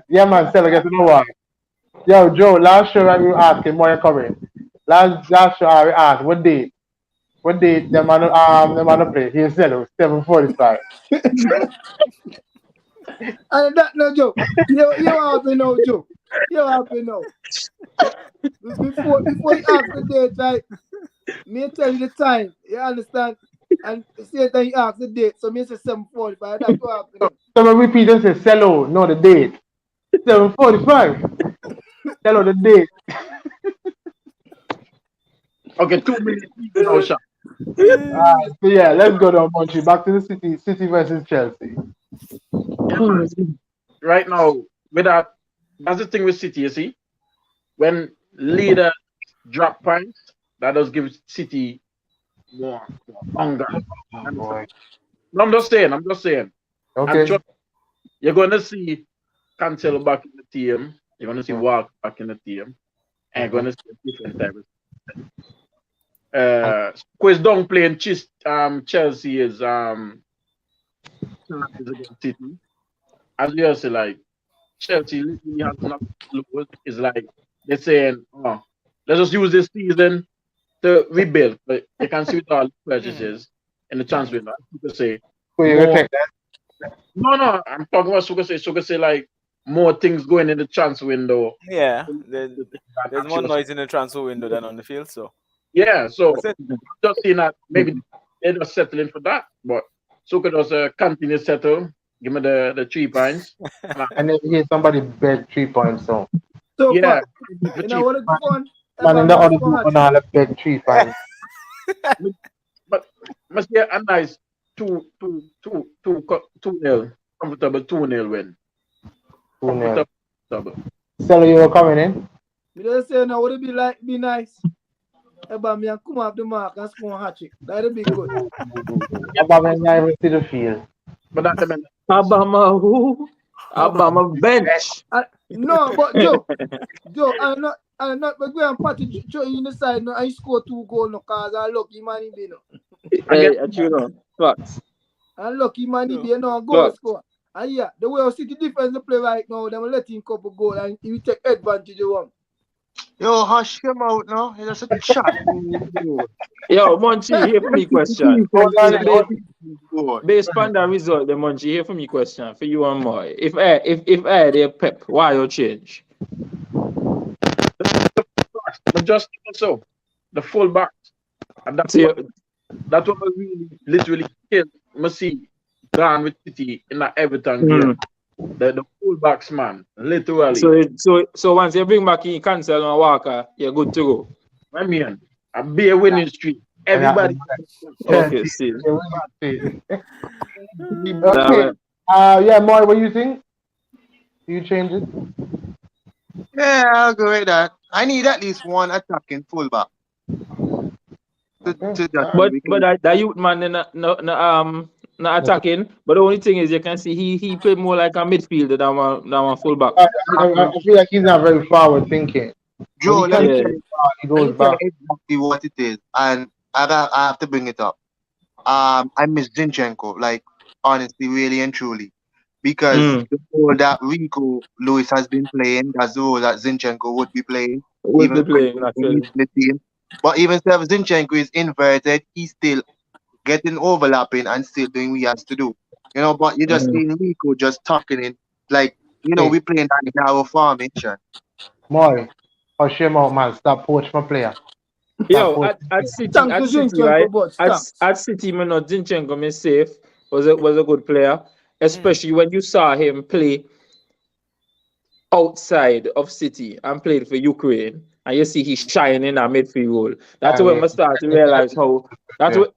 Yeah, man, Stella gets an award. Yo, Joe, last show I will ask him where you coming. Last show I will ask what date the man play. He said it was 7:45. And that no Joe. You happy now, Joe. You happy now. Before you ask the date, right? Me tell you the time. You understand? And say that you ask the date, so me say 7:45. That's what happened. Someone repeat and say cello, no the date. 7:45. Cello the date. Okay, 2 minutes. No shot. So yeah, let's go down, Munchie. Back to the City versus Chelsea. Right now, that's the thing with City, you see. When leaders drop points, that does give City more hunger. Oh, boy. No, I'm just saying. Okay. You're going to see Cancelo back in the team. You're going to see Walker back in the team. And you're going to see a different type of Quiz Dong playing Chelsea is against City. As you say, like, Chelsea literally has nothing to lose. It's like they're saying, oh, let's just use this season to rebuild. But you can see with all the purchases in the transfer window. People say, no, I'm talking about Sugar say like more things going in the transfer window. Yeah, there's more noise in the transfer window than on the field. So yeah, so just seeing that maybe they're just settling for that, but Sugar does continue settle. Give me the 3 points. And then hear somebody bet 3 points. So yeah, you know what it's fun? Man, in the other group, on all bet 3 points. But must be a nice 2-0 comfortable 2-0 win. 2-0. So you were coming in? We just say now, would it be nice? Aubameyang come off the mark and score a hat-trick. That'd be good. Aubameyang never see the field. But that's the Obama who? Obama bench. No, but Joe, I'm not but go and party Joe in the side now. I score 2 goals no cause I lucky man be no. Hey, you know, facts. And lucky man be no goal score. And yeah, the way City defense play right now, them let him couple goal and he will take advantage of one. Yo, hush him out now. He just a chat. Yo, Munchie, hear from me question. Based on the result, the Munchie, hear from me question for you and Moy. If I they Pep, why you change? just so the full back. And that's what I really literally killed Messi gone with City in that Everton game. The full backs, man, literally. So once you bring back in Cancel and Walker, you're good to go. I mean, a bare winning streak. Everybody. Okay, see. Okay. Yeah, Moy, what do you think? Do you change it? Yeah, I'll go with that. I need at least one attacking fullback. But that youth man not attacking. But the only thing is you can see he played more like a midfielder than one fullback. I feel like he's not very forward thinking. Joe, let me tell he goes back. exactly what it is, and I have to bring it up. I miss Zinchenko, like honestly, really and truly, because Mm. the role that Rico Lewis has been playing, that's the role that Zinchenko would be playing, Would even be when playing he's naturally. in the team. But even if Zinchenko is inverted, he's still getting overlapping and still doing what he has to do. But you just Mm. see Rico just tucking in, like, Hey, we playing that narrow formation. Moy, hush him out, man. Stop poach my player. Stop Yo, poach my at player. City, Thanks at to City, Zinchenko, right? but At thanks. at City, man, no, Zinchenko, me safe was a good player, Mm. especially when you saw him play outside of City and played for Ukraine, and you see he's shining in a midfield role. That's when Yeah, I start to realize how.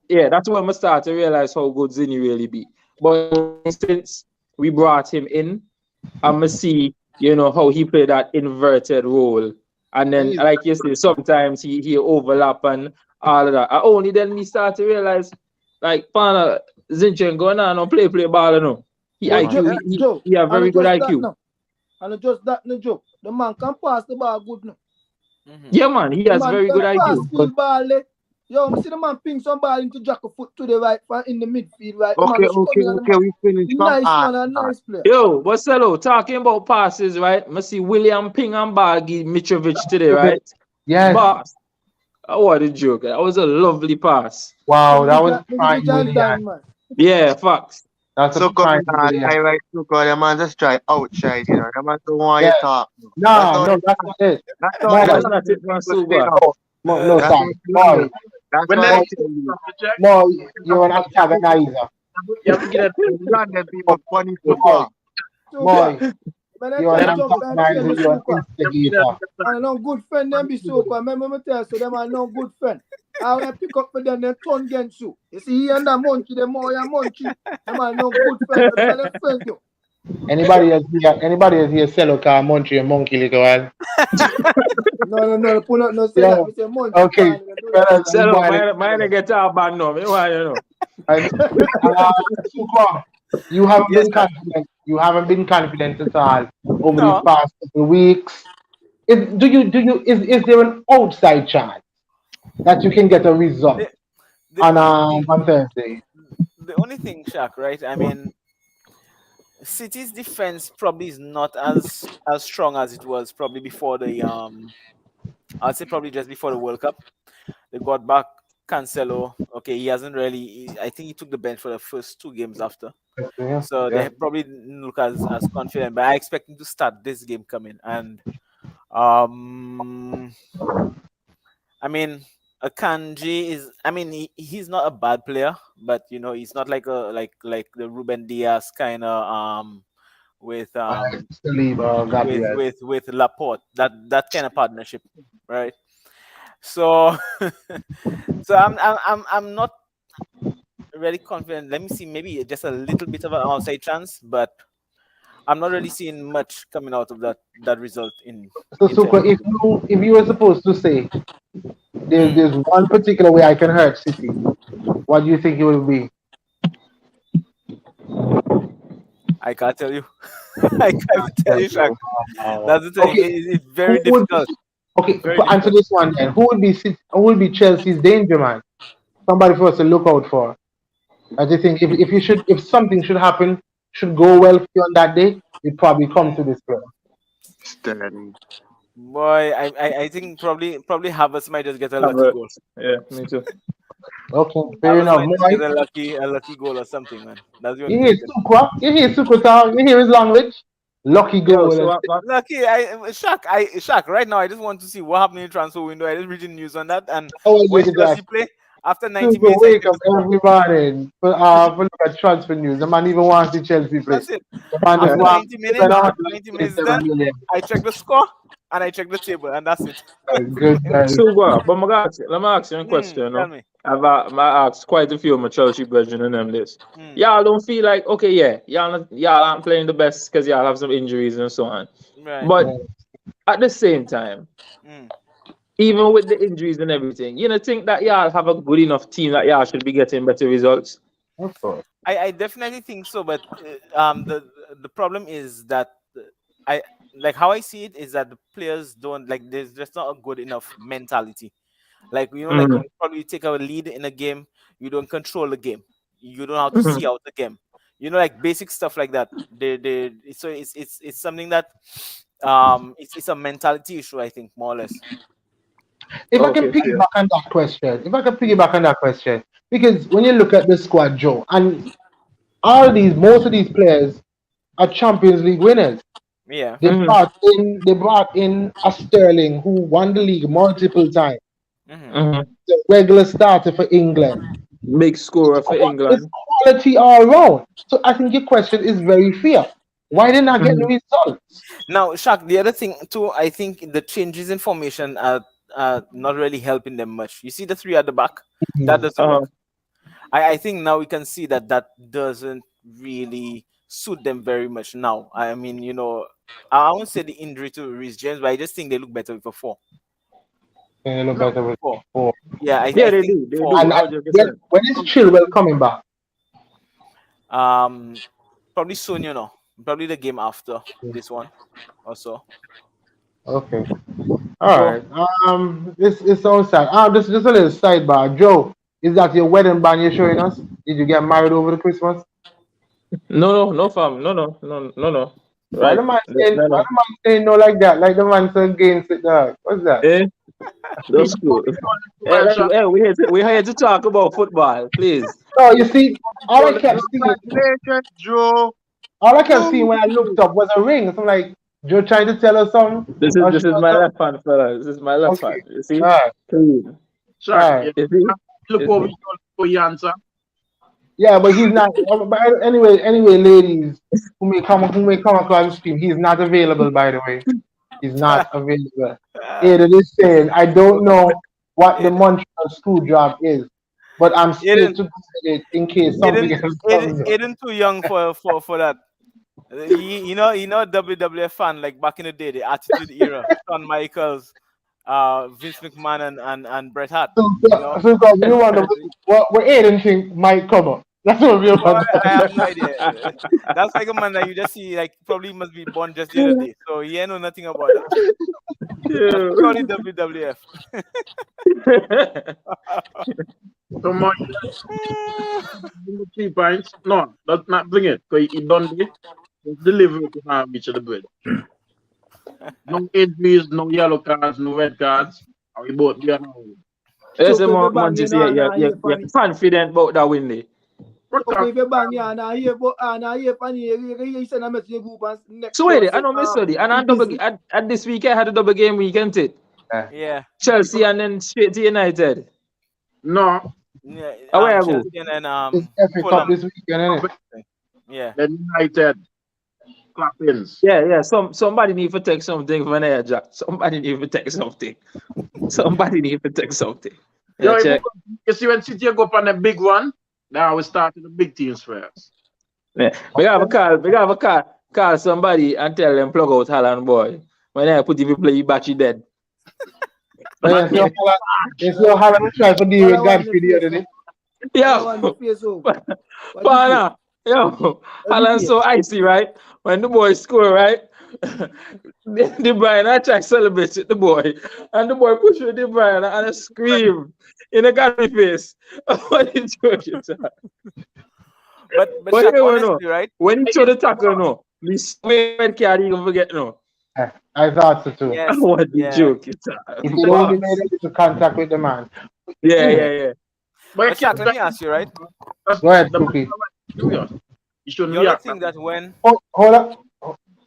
yeah. That's when I start to realize how good Zini really be. But since we brought him in, I'ma see, how he played that inverted role. And then, He's like you say, sometimes he overlap and all of that. I only then me start to realize, like, Pana Zinchenko no play ball, He But man. Joe, IQ, Joe, he have and very not good just that IQ. now. And not just that no Joe. The man can pass the ball good now. Mhm. Yeah, man, he The has man very can good pass IQ. field ball. Yo, me see the man ping some ball into Jacko foot to the right in the midfield, right? The man Okay, just come okay, in and the okay. man We finished from nice man and Arsenal. nice player. Yo, Marcelo, talking about passes, right? I see William Ping and ball give Mitrovic today, right? Yes. Boss, what a joke. That was a lovely pass. Wow, that was The prime division Willian. done, man. Yeah, facts. That's a So come prime on, Willian. I right so call the man just try outshine, The man don't want you Yeah. talk. That's No, how no, the that's not it. that's how the Moy, That's not it, London man, people say Suba. no. no, Uh, That's sorry. what Moy, London. That's When what them I Moy, tell you. come to check, Moy, you're an antagonizer. you have to get London Moy, people funny Moy, football. Super. Moy, When I you're tell an you that. jump and train antagonizer. me You're an super. instigator. And no good friend them be super. Remember me tell you, so them are no good friend. I when I pick up for them, they turn against you. You see, he and that monkey, them more and monkey. Them are no good friend, but them are their friend you. Anybody else here sell a car, Montreal monkey little while? No, put not no say that. Yo, Me say monkey okay. pan, they do that. Fellas, you Marcelo, buy mine get our bad now. Me want And Sukwa, you haven't Yes, been sir. confident. You haven't been confident at all over these no. past couple of weeks. Is there an outside chance that you can get a result The, the only thing, on Thursday? the only thing, Shaq, right? I mean, City's defense probably is not as strong as it was probably before the I'd say probably just before the World Cup. They got back Cancelo. Okay, he hasn't really. I think he took the bench for the first two games after. Yeah, So yeah. they probably didn't look as confident. But I expect him to start this game coming. And um, I mean, Akanji is. I mean, he's not a bad player, but he's not like like the Ruben Diaz kind of with Saliba, Gabriel. with Laporte, that kind of partnership, right? So so I'm not really confident. Let me see, maybe just a little bit of an outside chance, but I'm not really seeing much coming out of that result So in Sukwa, Thursday. if you were supposed to say Hmm, there's one particular way I can hurt City, what do you think it will be? I can't tell you. I can't tell you, Shaq. Wow. That's the thing. Okay, It's who very would difficult. okay Very for answer difficult. this one then? Who will be Chelsea's danger man? Somebody for us to look out for. I just think if something should happen, should go well for you on that day, it probably come to this player. Sterling. Boy, I think probably Havertz might just get a lucky goal. Havertz. Yeah, me too. Okay, fair Havertz enough. might just Moy, get a lucky goal or something, man. That's the only you hear thing. Sukwa? You hear Sukwa talk? You hear his language? Lucky Yo, goal. so And Lucky, Shaq. Right now, I just want to see what happened in the transfer window. I just reading news on that, and I was when looking at that. Chelsea play after 90 Sukwa minutes, I wake check up the score. every morning for look at transfer news. The man even wants to see Chelsea play. That's it. The man just After wants 90 to minutes, spend after 90 minutes is 127 done, million. I check the score and I check the table, and that's it. Good guys. Super. But let me ask you a question, Tell me. I've asked quite a few of my Chelsea brethren and them this. Hmm, Y'all don't feel like, okay, yeah, y'all aren't playing the best because y'all have some injuries and so on. right. But at the same time, Hmm. even with the injuries and everything, you know, think that y'all have a good enough team that y'all should be getting better results. Of course. I definitely think so, but the problem is that I like how I see it is that the players don't like. There's just not a good enough mentality. Like like Mm. you probably take a lead in a game, You don't control the game. You don't know how to see out the game. You know, like basic stuff like that. So it's something that it's a mentality issue, I think, more or less. If I can Okay, fair. piggyback on that question, because when you look at the squad, Joe, and most of these players are Champions League winners. Yeah. They brought in a Sterling who won the league multiple times. Hmm. The regular starter for England. Big scorer for It's England. quality all around. So I think your question is very fair. Why did not get the results? Now, Shaq, the other thing too, I think the changes in formation are not really helping them much. You see the three at the back, that doesn't Uh-huh. work. I think now we can see that that doesn't really suit them very much now. I mean, you know, I won't say the injury to Reece James, but I just think they look better with a four. They look better with Four. four. Yeah, I Yeah, they think do. They four. do. And 100%. when is Chilwell coming back? Probably soon, you know, probably the game after this one or so. Okay. All So right. This sounds sad. Just a little sidebar. Joe, is that your wedding band you're showing us? Did you get married over the Christmas? No, fam. No. Right. No, Why no. the man saying no like that? Like the man saying against it, dog. What's that? Eh? That's cool. We here to talk about football, please. No, you see, Congratulations, Joe. all I kept seeing when I looked up was a ring. So I'm like, Joe trying to tell us something. Or This show is us my something? left hand, fella. This is my left Okay. hand. You see? All right. Clean. Sure. Alright. Yeah. You see? Look You over see? your answer. Yeah, but he's not. But anyway, ladies who may come across the stream, he's not available. By the way, he's not available. Aiden is saying, I don't know what the Aiden, Montreal school job is, but I'm scared Aiden, to Google it in case something else comes up. Aiden too young for that. You know, WWF fan like back in the day, the Attitude Era, Shawn Michaels, Vince McMahon, and Bret Hart. So, You know, so we wonder what Aiden think might come up. That's what we oh, wonder. I have no idea. That's like a man that you just see, like probably must be born just the other day, so he ain't know nothing about that. That's purely WWF. So much 3 points. No, that's not bring it. Because he done it. Just deliver it to have each of the bread. No injuries, no yellow cards, no red cards. And we both be on our way. Yes, So if man, just you're confident about that win day. So if you bang yeah, now here funny, you send a message in group and next. So wait, I know Miss Study, and at this week I had a double game weekend it. Yeah. Chelsea and then straight to United. No. Yeah. Where I go? Chelsea and It's FA Cup Fulham. this weekend, isn't it? Yeah. Then United. Clappings. Yeah. Somebody need to take something from there, Jack. Somebody need to take something. Somebody need to take something. Yeah, check. You see when City go up on the big one, now we start with the big teams first. Yeah. We have a call somebody and tell them plug out Holland boy. When I put him to play battery dead. But you see how Holland try to deal with Godfrey the other day. Partner, yo, Alan so icy, right? When the boy score, right? the Brian I try to celebrate with the boy, and the boy push with the Brian and I scream in the Gary face. What is joking? But But you honestly, know, right? when he throw the tackle, no, this red card you forget, no. I thought so too. Yes. What the Yeah. joke? He only made it to contact with the man. Yeah. But Shaq, let me ask you, right? Go ahead, Cookie. You shouldn't You don't react. think that when Hold up.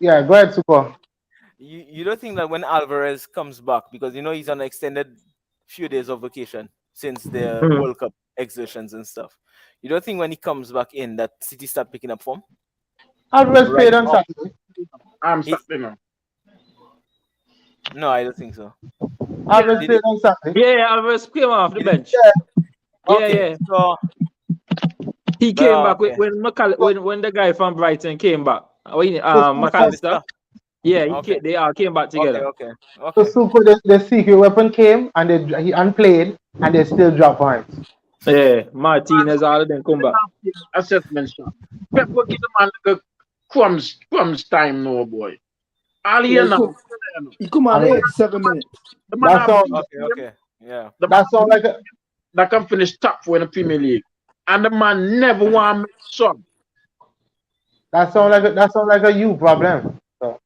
Yeah, go ahead, Super. you don't think that when Alvarez comes back, because you know he's on an extended few days of vacation since the World Cup exertions and stuff. You don't think when he comes back in that City start picking up form? Alvarez played on Saturday. I'm Saturday now. No, I don't think so. Alvarez played on Saturday. Yeah, Alvarez came off the bench. Okay, Yeah. so He came back okay. when the guy from Brighton came back. McAllister. Yeah, they all came back together. Okay. So Super, the secret weapon came and he unplayed and they still drop points. Yeah, Martinez, all of them come back. Assessment shot. Pep will give the man like a crumbs time now, boy. All here now. He come on 7 minutes. The man That's have all. big game. Okay. Yeah. The That man sound like a that can finish top 4 in the Premier League, and the man never want to make sub. That sound like a you problem. So,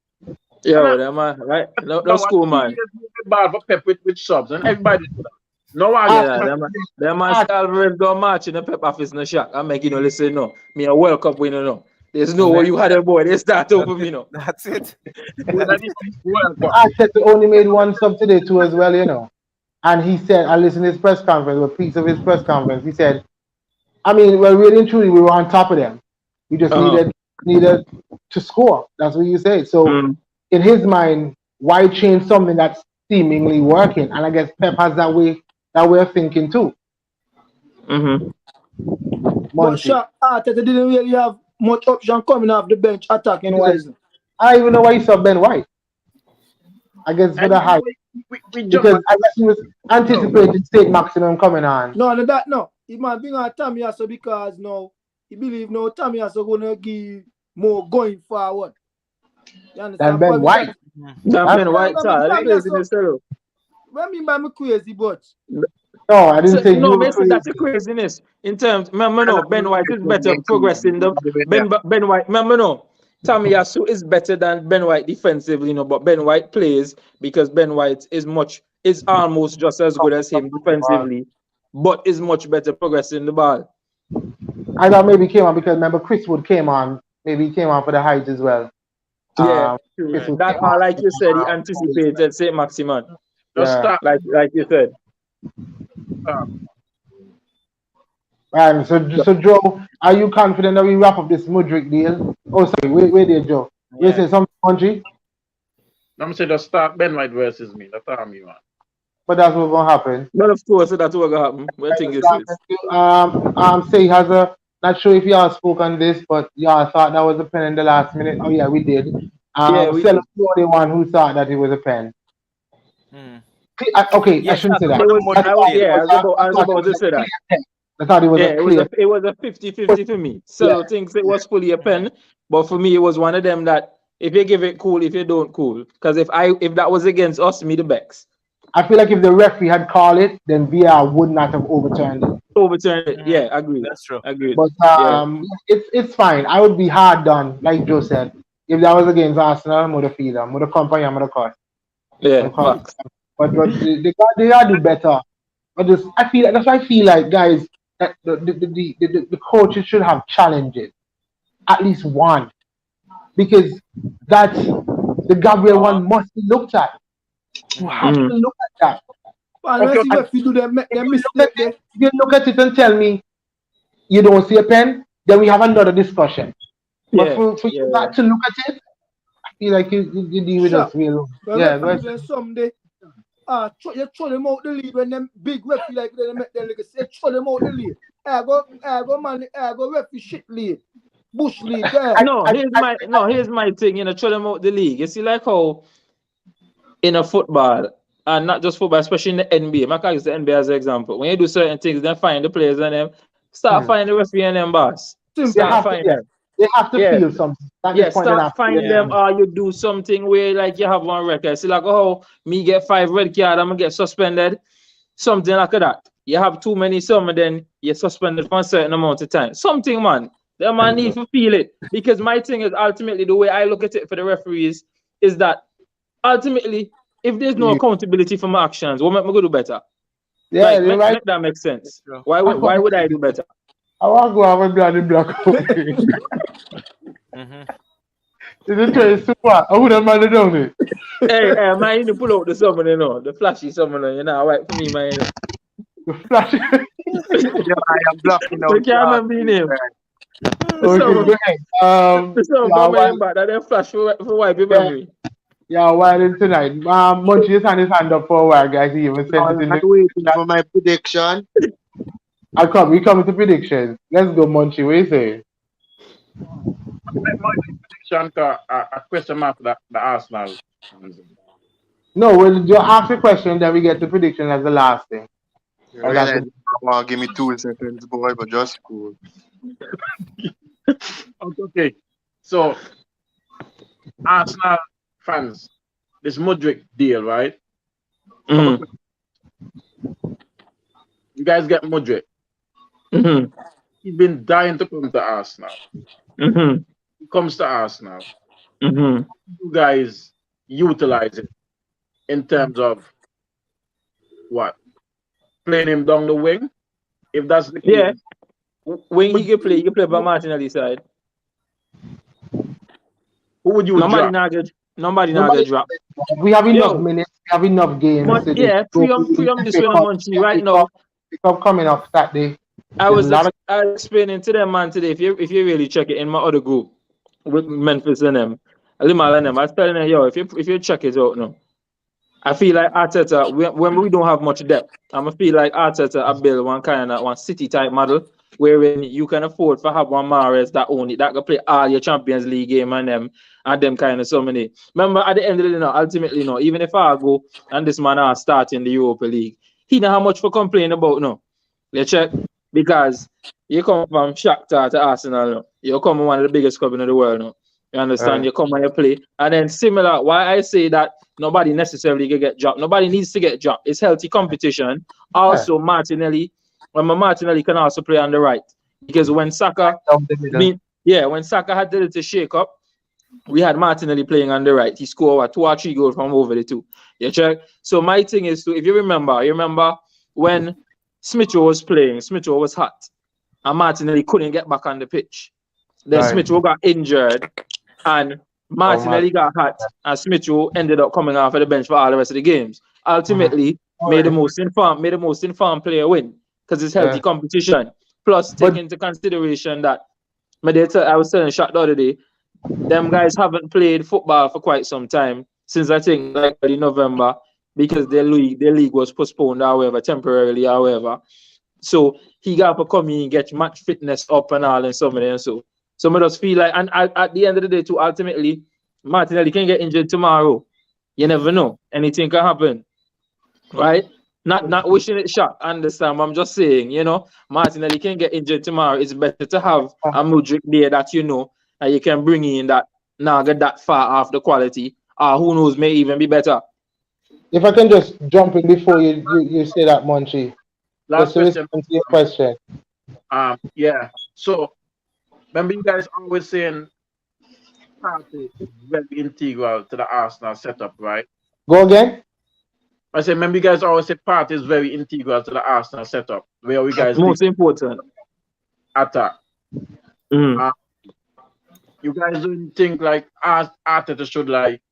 Yo, that man, right? No Now, school, 2 man. years we get ball for Pep with subs, and everybody do that. No Yeah, argument. that man say Alvarez don't march in the pep office no shock. I'm making you listen, no. Me a World Cup winner, no. There's no way you had a boy. They start over me, no. That's it. When I did this World Cup. Arteta only made one sub today too as well, you know. And he said, I listened to his press conference, a piece of his press conference. He said, I mean, well, really and truly, we were on top of them. We just needed to score. That's what you said. So in his mind, why change something that's seemingly working? And I guess Pep has that way of thinking too. But Arteta didn't really have much option coming off the bench attacking wise. I don't even know why he saw Ben White. I guess for the hype. Because I guess he was anticipating State Maximum coming on. No. He might bring on Tommy Asso because now he believe now Tommy Asso gonna give more going forward. You understand? Than Ben White. Ben White, sir. That's crazy in itself. What I mean by me crazy, but no, I didn't say no, basically that's a craziness. In terms, remember no, Ben White is better progressing the Ben White. Remember no, Tommy Yasu is better than Ben White defensively, you know, but Ben White plays because Ben White is almost just as good as him defensively, but is much better progressing the ball. I thought maybe he came on because remember Chris Wood came on. Maybe he came on for the height as well. Yeah, that part, like you said, he anticipated St. Maximan. Yeah. Like you said. So Joe, are you confident that we wrap up this Mudryk deal? Oh, sorry, wait there, Joe. You say something, country? I'm saying just start Ben White versus me. That's how me want. But that's what's gonna happen. Well, of course, that's what's gonna happen. What think this is? Say has a. Not sure if y'all spoke on this, but y'all thought that was a pen in the last minute. Oh yeah, we did. We did. The only one who thought that it was a pen. Okay, I shouldn't say that. I was about to say that. I thought it was a clear. It was a 50-50 for me. So thinks it was fully a pen, but for me it was one of them that if you give it cool, if you don't cool. Because if that was against us, me the Becks. I feel like if the referee had called it, then VR would not have overturned it. Yeah, agreed. That's true. Agreed. But it's fine. I would be hard done, like Joe said. If that was against Arsenal, I would have feel them, would have company, I would have cost. Yeah. But they gotta do better. But I feel like that's why I feel like guys that the coaches should have challenges, at least one, because that's the Gabriel one must be looked at. You have to look at that. If you look at it and tell me you don't see a pen, then we have another discussion. But for you not to look at it, I feel like you deal with us real. Someday, you throw them out the lead when them big referee like they make them like say throw them out the lead. I go referee shit lead. Bush lead. Here's my thing, throw them out the league. You see like how in a football, and not just football, especially in the NBA. I can use the NBA as an example. When you do certain things, then find the players and them, start finding the referee and them boss. They have to feel something. Start finding them, or you do something where like you have one record. See, like, me get 5 red cards, I'm gonna get suspended. Something like that. You have too many, and then you're suspended for a certain amount of time. Something, man. The man need to feel it. Because my thing is ultimately the way I look at it for the referees is that ultimately, if there's no accountability for my actions, what make me go do better? Yeah, make that make sense. Why would I do better? I want to go have a bloody black Is it very super? I would have managed on it. Hey, man, you need to pull out the summoner, the flashy summoner, right for me, man. The flashy. I am blocking out. You can't remember your name. Okay, go ahead. That flash for wipe your memory. Yeah, why did tonight? Munchie just had his hand up for a while, guys. He even sent it in I'm waiting for my prediction. We come to predictions. Let's go, Munchie. What do you say? My prediction a question mark for the Arsenal. No, we'll just ask a question, then we get the prediction as the last thing. Give me 2 seconds, boy, but just cool. Okay. So, Arsenal fans, this Mudryk deal, right? You guys get Modric. Mm-hmm. He's been dying to come to Arsenal. Mm-hmm. He comes to Arsenal. Mm-hmm. You guys utilize it in terms of what? Playing him down the wing? If that's the Yeah. case, When he can play by Martinelli side. who would you Nobody drop? not get Nobody, drop. we have enough Yo, minutes. We have enough games. but To this. yeah, pre-um this one Munchie right now. Pick up coming off Saturday. I There's was a lot of explaining to them man today. If you really check it in my other group with Memphis and them, Limal and them, I was telling them, yo, if you check it out now, I feel like Arteta when we don't have much depth, I'ma feel like Arteta I build one city type model wherein you can afford to have one Mahrez that can play all your Champions League game and them kind of so many. Remember at the end of the day, ultimately even if I go and this man are starting the Europa League, he know how much for complain about no. You check because you come from Shakhtar to Arsenal, no? You come from one of the biggest clubs in the world, no? You understand? You come and you play, and then similar. Why I say that nobody necessarily can get dropped. Nobody needs to get dropped. It's healthy competition. Also, Martinelli can also play on the right because when Saka, when Saka had to shake up, we had Martinelli playing on the right. He scored 2 or 3 goals from over the two. You check. So my thing is if you remember when Smith was playing, Smith was hot, and Martinelli couldn't get back on the pitch. Then Smith got injured, and Martinelli got hot, and Smith ended up coming off of the bench for all the rest of the games. Ultimately, made the most informed player win because it's healthy competition. Plus, take into consideration that I was telling Shaq the other day, them guys haven't played football for quite some time since I think like early November because their league was postponed, however, temporarily, however. So he got to come in and get match fitness up and all and so many and so. So I just feel like, and at the end of the day, too, ultimately, Martinelli can get injured tomorrow. You never know. Anything can happen. Right? Not wishing it shot, understand. I'm just saying, Martinelli can get injured tomorrow. It's better to have a Mudryk there that and you can bring in that now get that far off the quality. Who knows, may even be better. If I can just jump in before you say that, Munchie. Last question. To your question. Yeah. So remember you guys always saying Partey is very integral to the Arsenal setup, right? Go again? I said, remember you guys always say Partey is very integral to the Arsenal setup, where we guys most important attack. Mm. You guys don't think like Arteta should like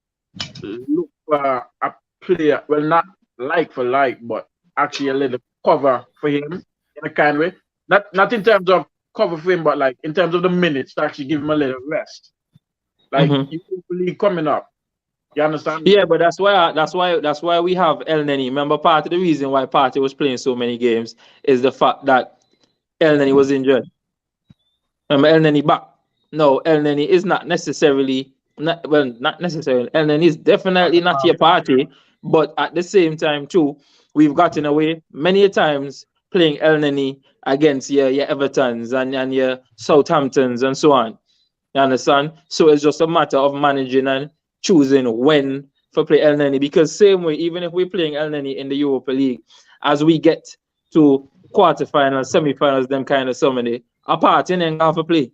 look for a player, well, not like for like, but actually a little cover for him in a kind of way. Not in terms of cover for him, but like in terms of the minutes to actually give him a little rest. Like you league coming up. You understand? Yeah, but that's why we have El Neni. Remember, part of the reason why Partey was playing so many games is the fact that El Neni was injured. Remember, El Neni back. No, El Neni is not necessarily not necessarily. El Neni is definitely not your Partey, but at the same time too, we've gotten away many times playing El Neni against your Evertons and your Southamptons and so on. You understand? So it's just a matter of managing and choosing when for play El Neni. Because same way, even if we're playing El Neni in the Europa League, as we get to quarterfinals, semi-finals, them kind of so many, a Partey ain't have to play.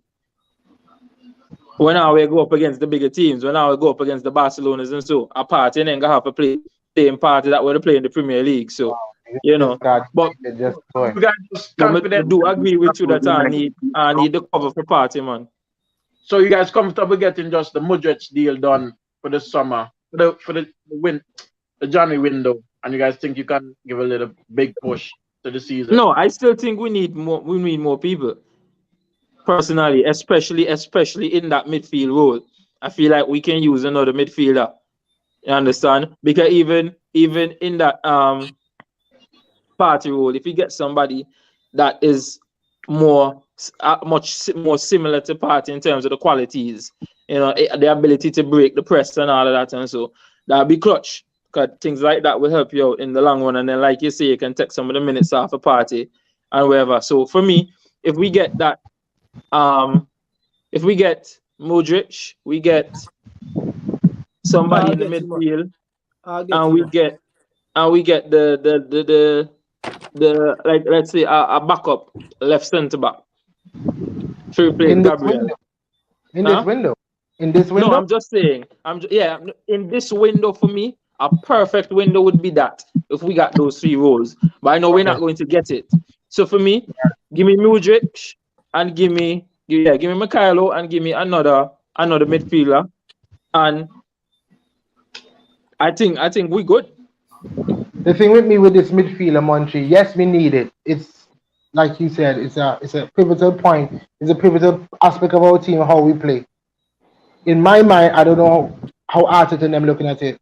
When I we go up against the bigger teams, when I we go up against the Barcelonas and so, a Partey ain't gonna have to play same Partey that we're playing in the Premier League. So, but you guys I do agree with you that I need the cover for Partey, man. So you guys comfortable getting just the Modric deal done for the summer, for the January window, and you guys think you can give a little big push to the season? No, I still think we need more. We need more people. Personally, especially in that midfield role, I feel like we can use another midfielder. You understand? Because even in that Partey role, if you get somebody that is much more similar to Partey in terms of the qualities, the ability to break the press and all of that, and so that'll be clutch. Because things like that will help you out in the long run, and then, like you say, you can take some of the minutes off a Partey and whatever. So for me, if we get that, if we get Modric, we get somebody in the midfield, and we get the let's say a backup left centre back to replace In this Gabriel. window. In Huh? this window. In this No, window. I'm just saying. In this window for me, a perfect window would be that if we got those 3 roles. But I know we're Okay. not going to get it. So for me, give me Mudryk and give me Mikhailo and give me another midfielder, and I think we good. The thing with me with this midfielder, Monchi, yes, we need it. It's like you said, it's a pivotal point. It's a pivotal aspect of our team, how we play. In my mind, I don't know how Arteta and them looking at it,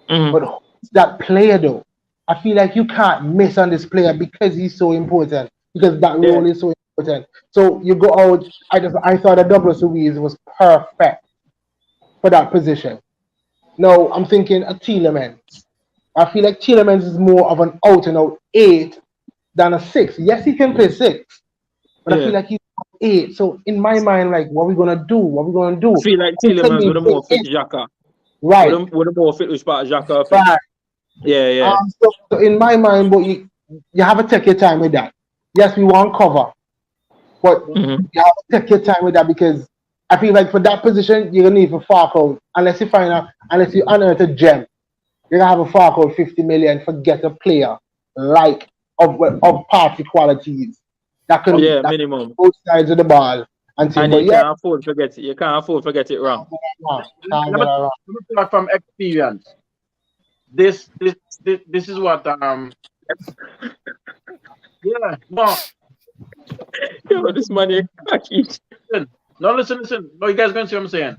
but who's that player though? I feel like you can't miss on this player because he's so important. Because that role is so important. So you go out. I thought that Douglas Luiz was perfect for that position. No, I'm thinking a Tielemans. I feel like Tielemans is more of an out and out 8 than a 6. Yes, he can play 6, but I feel like he's 8. So in my mind, like, what are we gonna do? What are we gonna do? I feel like Tielemans with a more fit Xhaka. Right. With a more fit which part of Xhaka. Right. Yeah. So in my mind, but you have to take your time with that. Yes, we want cover, but you have to take your time with that because I feel like for that position, you're gonna need to fork out unless you unearth a gem. You're gonna have a fork out 50 million for get a player like of party qualities that can minimum both sides of the ball and you can't afford to get it. You can't afford to get it wrong. Let me talk from experience. This is what yeah, no. Yo, this money cocky. Listen. No, you guys gonna see what I'm saying.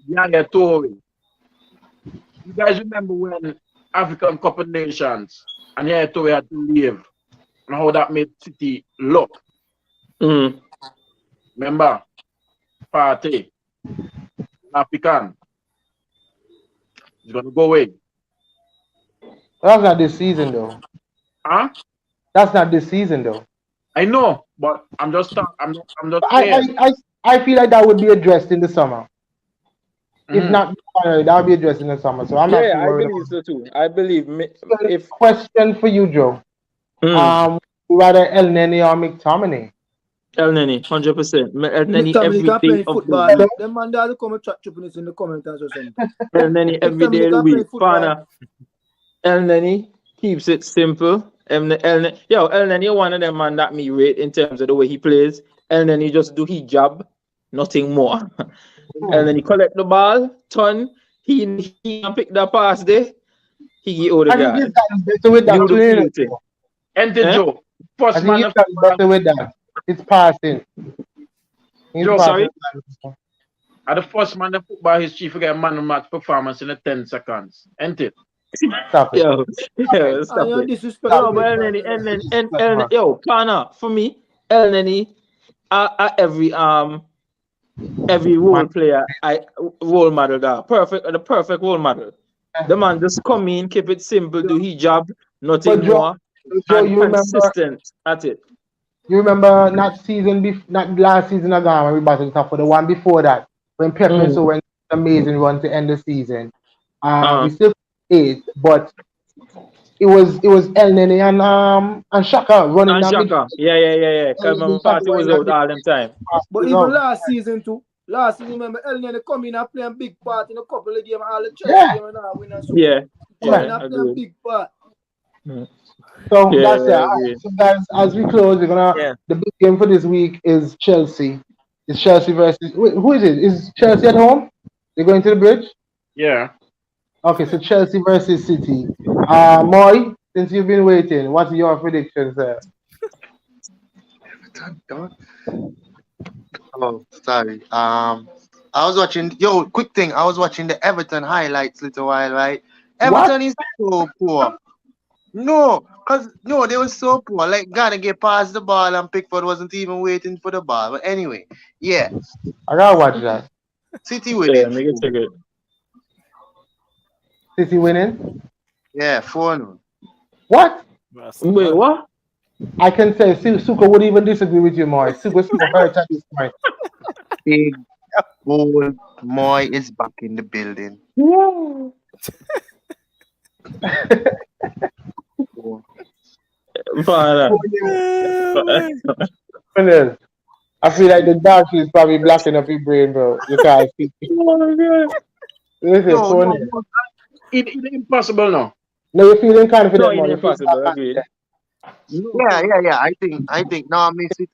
Yeah, Tory. You guys remember when African Cup of Nations and yeah, Tory had to leave and how that made City look? Remember? Party. African. He's gonna go away. That's not this season though. Huh? That's not this season though. I know, but I'm just saying. I feel like that would be addressed in the summer. If not, that would be addressed in the summer. So I'm not too worried. I believe so too. I believe if question for you, Joe. Rather El Neni or McTominay? El Neni, 100%. El Neni McTominay every can day play of football. the week. Them man doesn't come and chat this in the comments or something. El Neni every day of the week. Pana. El Neni keeps it simple. El Neni one of them man that me rate in terms of the way he plays. El Neni just do his job, nothing more. El Neni collect the ball, turn, he can pick the pass there. He get out the guy. Enter Joe. First man better with that. It's passing. Joe, sorry? At the first man the football history forget man of match performance in the 10 seconds. Ain't it? Stop it. Stop it. No, but El Neni, yo, Pana, for me, El Neni, every role player, role model that the perfect role model. The man just come in, keep it simple, do his job, nothing more, and consistent at it. You remember not last season ago when we battled top for the one before that when Pep so went amazing run to end the season. We still 8, but it was El Neni and Shaka running down. Shaka. Yeah. Because Party was out all them time. But even last season too. Last season, remember El Neni come in and play a big part in a couple of games, all the Chelsea game and all win and so. Yeah. Play a big part. So that's it. Right. So guys, as we close, we're gonna the big game for this week is Chelsea. It's Chelsea versus who is it? Is Chelsea at home? They're going to the bridge? Yeah. Okay, so Chelsea versus City. Moy, since you've been waiting, what's your predictions there? Oh, sorry. I was watching. Quick thing. I was watching the Everton highlights little while, right? Everton is so poor. No, they were so poor. Like, gotta get past the ball, and Pickford wasn't even waiting for the ball. But anyway, yeah. I gotta watch that. City winning. Make it take it. City winning? Yeah, 4-0. What? Wait, what? I can say Suko would even disagree with you, Moy. Suko hurt at this point. Big old Moy is back in the building. Yeah. Father. Funnels. I feel like the dark is probably blocking up your brain, bro. You can't see. Oh my God. Listen, No, funny. it impossible now. No, you're feeling No, confident, it man. ain't You feel impossible. Agreed. confident. No, Yeah. I think. No,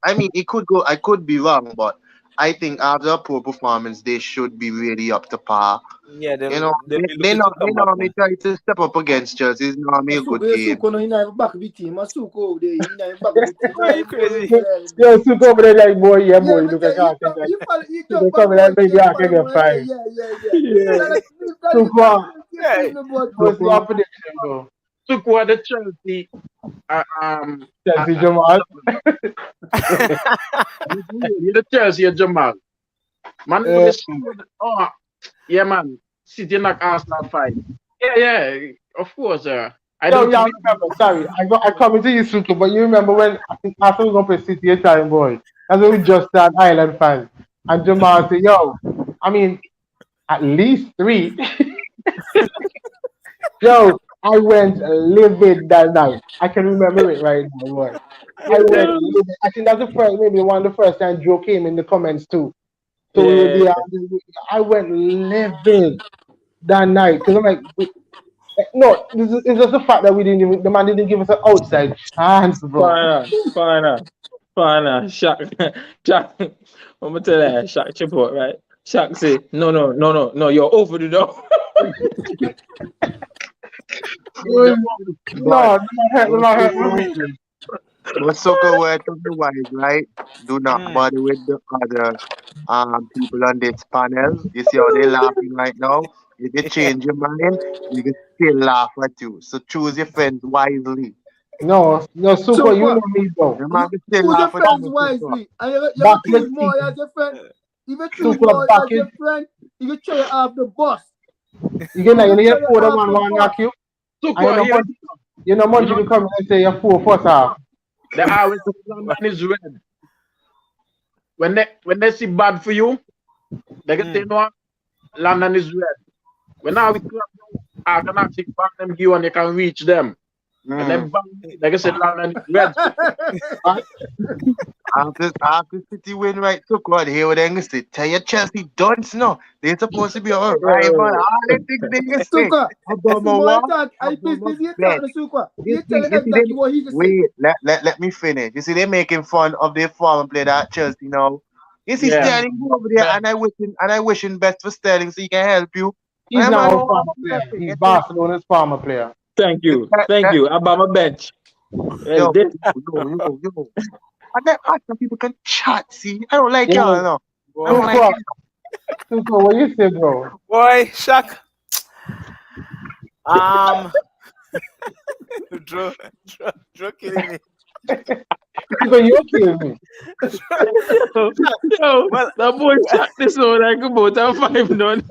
I mean, it could go. I could be wrong, but I think after a poor performance, they should be really up to par. Yeah, You know, they'll be looking to they come back normally home. try to step up against Chelsea. It's normally a good game. Suko no he not back of the team. Suko over there, he not back of the team. Why are you crazy? Yo, Suko over there like, boy, yeah, boy, Yeah, you but look like I can get. you follow, you You jump on coming like, board, maybe yeah, I can follow get one, five. yeah. Yeah. Suko, Hey, what's your prediction, bro? took what the Chelsea. Chelsea Jamal. The Chelsea Jamal. Man, this. Oh, yeah, man. City knock Arsenal 5. Yeah. Of course, I Yo, don't y'all think remember, sorry, I come into you, Suko, but you remember when I think after we go play City a time, boy. That's when we just start Island fans. And Jamal said, yo, I mean, at least three. Yo, I went livid that night. I can remember it right now, boy. I went livid. I think that's the first, maybe one of the first time Joe came in the comments too. So we were Yeah. there. I went livid that night because I'm like, no, it's just the fact that we didn't even, the man didn't give us an outside chance, bro. Fine. Shock. Shock. I'm gonna tell you, Shock chip out, right? Shock say, no, you're over the door. No, not hurt my feelings. But soccer word of the wise, right? Do not bother with the other people on this panel. You see how they laughing right now? If you change your mind, you can still laugh at you. So choose your friends wisely. No, So Suko, you know what? me, bro. The man can still Choose your laugh at friends you. wisely. And you Back choose your more teeth. as your friend. If you choose Suko, more back as your, your friend, you can throw you off the bus. you get that, you You know, throw you're you four the off man the want to bus. knock you. took And what here. you know, much you can come and say you're four first half. The always London is red. When they see bad for you, they can say no. London is red. When now we club, I can actually back them you and you can reach them. And then bang, they can say London is red. After City win, right? So God, here with them say, tell your Chelsea don't know. They're supposed to be our rival. All the things they can say. Suka, I About see my more what? talk. I About my business you bet. talk to Suka. You You tell see, him you see them. exactly what he can say. Wait, let me finish. You see, they making fun of their former player at Chelsea now. You see, Yeah. Sterling go over there, and I wishing best for Sterling so he can help you. He's My not man, our what farmer player. He's Barcelona's farmer player. Thank you. I'm on my bench. Yo, This yo. And then after people can chat, see. I don't like y'all, Yo, no. I boy, don't like Suko, what you say, bro? boy, Shaq. Drew killing me. Suko, you kill me. yo, Well, that boy shot this one like about a 5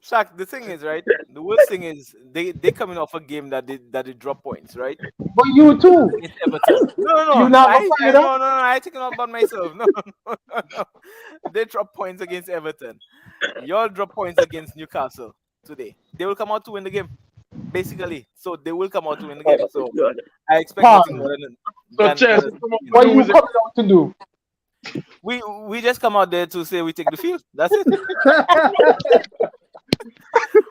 Shaq, the thing is, right? The worst thing is they coming off a game that they drop points, right? But you too. Against Everton. You No. not a I fighter. no. I thinking about myself. No. They drop points against Everton. Y'all drop points against Newcastle today. They will come out to win the game, basically. So they will come out to win the game. So I expect nothing more So than Chelsea, What you coming out to do? we just come out there to say we take the field. That's it.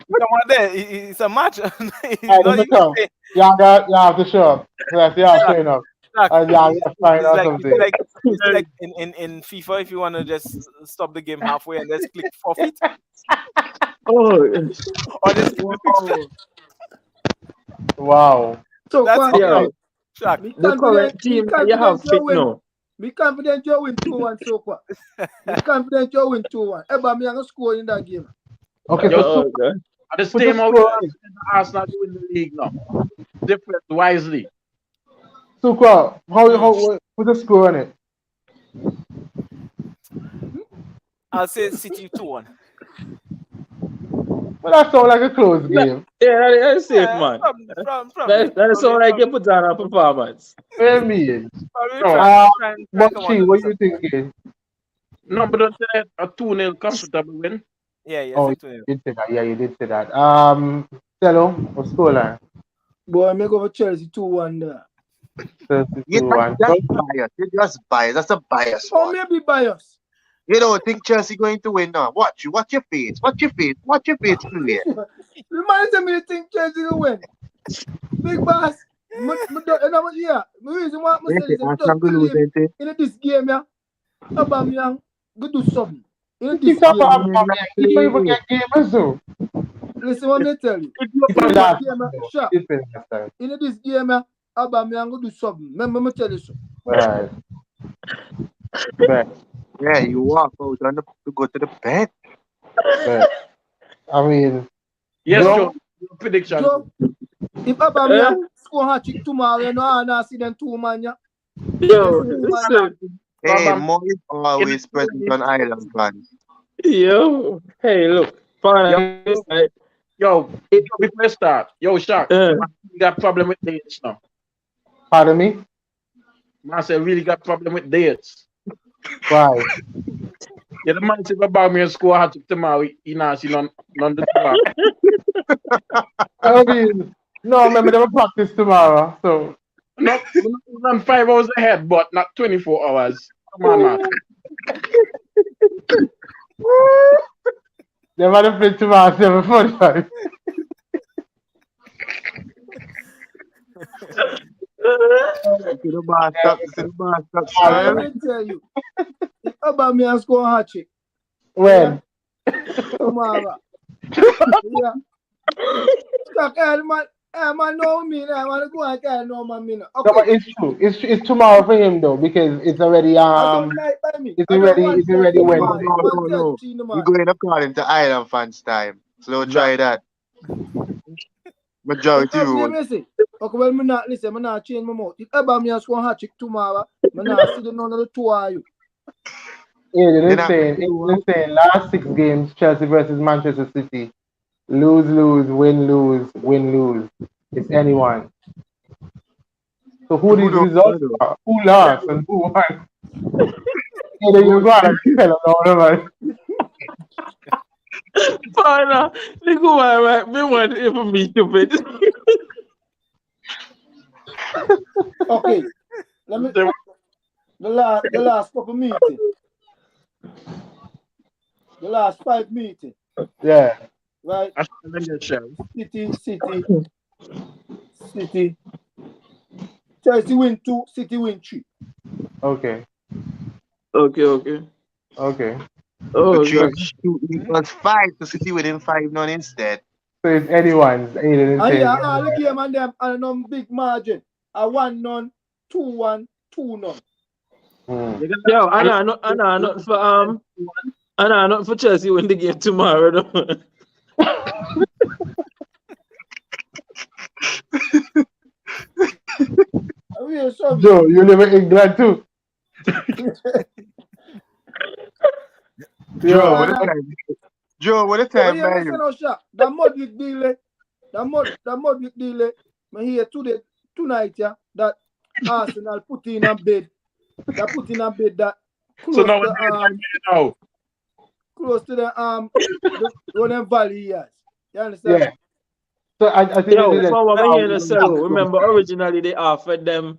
We come out there. It's a match. It's Alright, not let me even come. say- You have to show up. That's showing up. Shaq, And you have to find out something. it's like in FIFA, if you want to just stop the game halfway and just click forfeit, Oh, or just click the fixture. Wow. So That's far, it. yeah. Shaq. me The current team that you have fit win. now. Me confident you win 2-1 so far. Me confident you win 2-1. Eba me gonna score in that game. Okay, Yo, so Okay. at the put same the out score on it. Arsenal win the league now. Different wisely. Suko, how put the score on it? I'll say City 2-1. Well, that sounds like a close game. Yeah, that's safe, man. That sound like you put on a performance. What do you mean? Try and come But out see, with what something. you thinking? No, but don't say a 2-0 comfortable win. Yeah, Oh, you 6-2. did say that. Yeah, you did say that. Cello, what's scoreline? Boy, I make over Chelsea 2-1 there. 32-1. That's biased. You're just biased. That's a biased Or one. maybe bias. You don't think Chelsea going to win now? Watch you. Watch your face. Watch your face. Watch your face play. The man tell me to think Chelsea will win. Big boss. You know what? Yeah. The reason why I say this is just believe in this game, yeah. Aubameyang go do something. In this Keep talking game, about Aubameyang. He don't even get gamers though. listen what I tell you. He In did this last game, time, though. sure. He did play last time. In this game, Aubameyang go do something. Remember me tell you so. Right. But, Yeah, you walk out on to go to the bed. but, I mean, Yes, Joe, Joe. Your prediction. Joe, if Aubameyang score hat-trick tomorrow, you know, I see them 2 man, yeah. Yo, Them 2 man. listen. Hey, Bam, Mo is always present on Island fans. Yo, hey, look. Fine. Yo, before we start, yo, Shaq, you got problem with dates now. pardon me? Man say really got problem with dates. Why? Yeah, the man said about me in school had to tomorrow. He not see none the tomorrow. I mean, no, remember they will practice tomorrow, so. Not 5 hours ahead, but not 24 hours. Come on, man. They might have played tomorrow 7:45. To the bar stop. To the bar stop. Let me tell you. If Aubameyang score hat-trick When? tomorrow, yeah. Stuck, man know me now. I want to go and carry no man me now. No, but Okay. it's true. It's tomorrow for him though because it's already I don't like by me. it's I don't already want it's already to Wednesday. No. You're going according to Island fans time. So don't try that. Majority rule. Okay, well, me not listen. Me not change my mouth. If Aubameyang score hat-trick tomorrow, me not see the none of the 2 of you. Yeah, they're saying last 6 games, Chelsea versus Manchester City. Lose, win, lose. It's anyone. So who these results are? Who lost and who won? Yeah, then you go out and tell them man. Fine, they go right. Me want to even be stupid. Okay. Let me the last couple meetings. The last 5 meetings. Yeah. Right? I should have your show. City. Chelsea win 2, City win 3. Okay. Okay. Oh, But you're gosh. shooting +5 to City within 5-0 instead. So it's anyone's. And yeah, all the game and them and no big margin. A 1-0, 2-1, 2-0. Yo, I know not for Chelsea win the game tomorrow. Though. Joe, you live in England too. Joe, what a time, man. The Modric deal, I hear tonight, yeah, that Arsenal put in a bid. They put in a bid that close So now close to the Ronan Valley years. You understand? Yeah. So I think from what I hear the sell, remember originally they offered them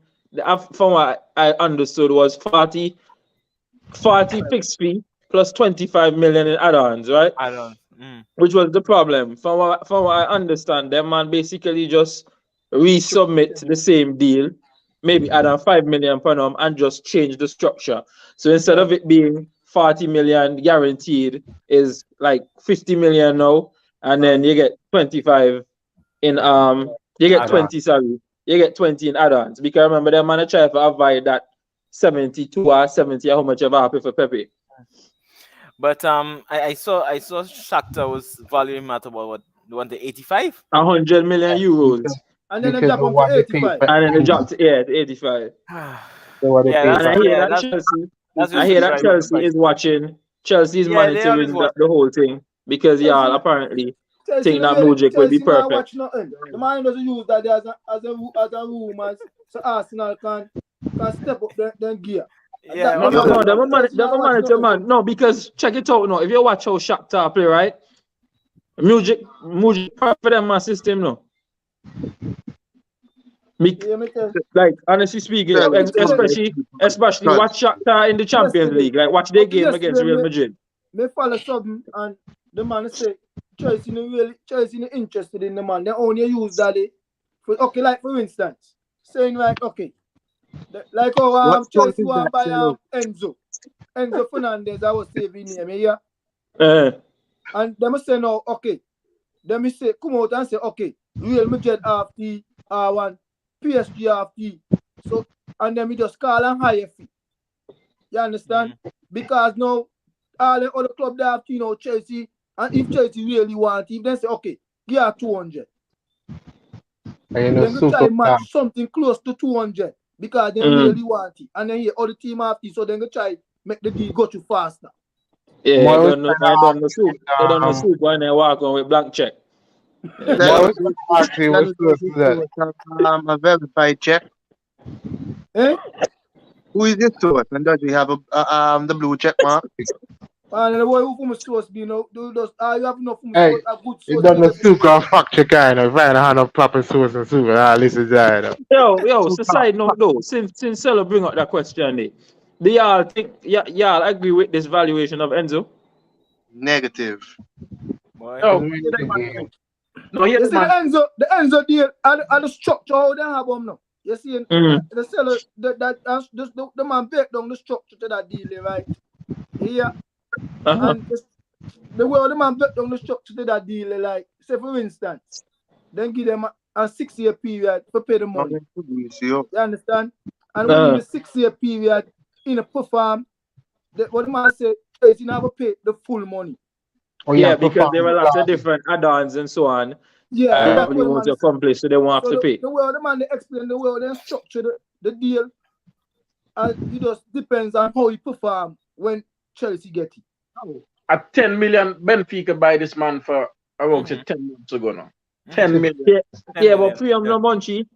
from what I understood was 40 fixed fee plus 25 million in add-ons, right? Add-ons. Which was the problem. From what I understand, them man basically just resubmit the same deal, maybe add on 5 million per annum and just change the structure. So instead of it being 40 million guaranteed, is like 50 million now, and then you get 25 in you get 20, sorry. You get 20 in add-ons. Because remember them man try to avoid that 72 or 70 or how much ever happy for Pepe. But I saw Shakhtar was valuing at about what the 85? 100 million euros. And then they drop them to 85. And then they dropped to 85. Yeah, And I hear that Chelsea is watching. Chelsea is monitoring the whole thing because y'all apparently think that Modric will be perfect. Watch nothing. The man doesn't use that as a room so Arsenal can step up their gear. Yeah, No, No, no, them a Chelsea not watch manager, nothing. man. No, because check it out now. If you watch how Shakhtar play, right? Music part for them my system, no. Yeah, me tell. Like honestly speaking, Tell So me us, tell you, especially Cause watch Shakhtar in the Champions yesterday, League. Like watch their okay, game against yesterday Real Madrid. me follow something and the man say Chelsea not interested in the man. They only use that for okay, like for instance, saying like okay, like how what sport Chelsea is want that, buy Cello? Enzo Fernandez. I was saving name here, Uh, and them say no, okay. Them say come out and say okay, Real Madrid have the one, PSG have the so and then we just call and hire fee. You understand? Because now all the other club they have Chelsea, and if Chelsea really want, if they say okay, give her 200, And you know, then go try super star. match something close to 200 because they really want it, and then here other team have it, so then go try make the deal go too faster. yeah, More I don't know soup. I don't know soup when they walk on with blank check. more Cello, actually Cello was close to that. a verified check. Eh? Who is this source? And does he have the blue check mark? And the boy who from source be do those you have enough from Hey, a good it source done be the just super fact check kind of find a hand of proper source and super. Listen to that. Yo, so side note though, since Sella bring up that question, do y'all think y'all agree with this valuation of Enzo? Negative. boy. No, It's really the game. no, here you the see man. the Enzo deal and the structure how they have them now. You see the seller the man break down the structure to that deal, right? Here and the way the man break down the structure to that deal, like say for instance, then give them a 6-year period to pay the money. Nothing to do with you. You understand? And when in the 6-year period in a perform, what the man say is you never pay the full money. Oh Yeah, because there were performance lots of class. different add-ons and so on. Yeah, They that's really what the want to man say. accomplish, so they won't have So to pay. the way the man they explain the way they structure the deal, it just depends on how he perform when Chelsea get it. At 10 million, Benfica buy this man for around say 10 months ago now. 10 million. Yeah, but Priam no Munchie.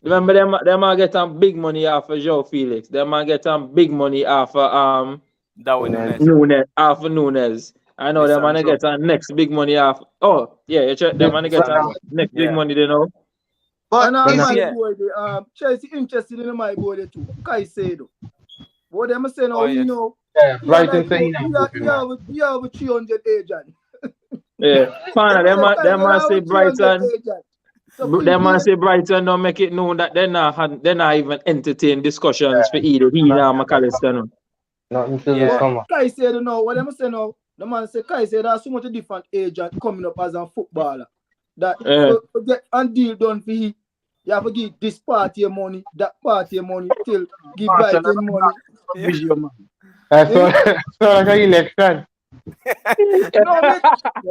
Remember them are getting big money off of Joe Felix. Them are getting big money off of Darwin Nunes. Nunes. I know them Lisandro. are getting next big money off. Oh, yeah, you check them are getting next big money, they know. But And is my it, boy, Chelsea interested in my boy too. Caicedo. What them say now, Oh, yes. know. Yeah, He Brighton like, saying he have a 300 agent. Yeah. Pana, them man say Brighton. So Them man say Brighton don't make it known that they're not even entertain discussions for either he or McAllister. No. not until the Yeah. summer. Caicedo now, what them say now, the man say Caicedo has so much different agent coming up as a footballer that to get a deal done for he, you have to give this party of money, that party of money, till give Brighton money. That's like an election. No, mate,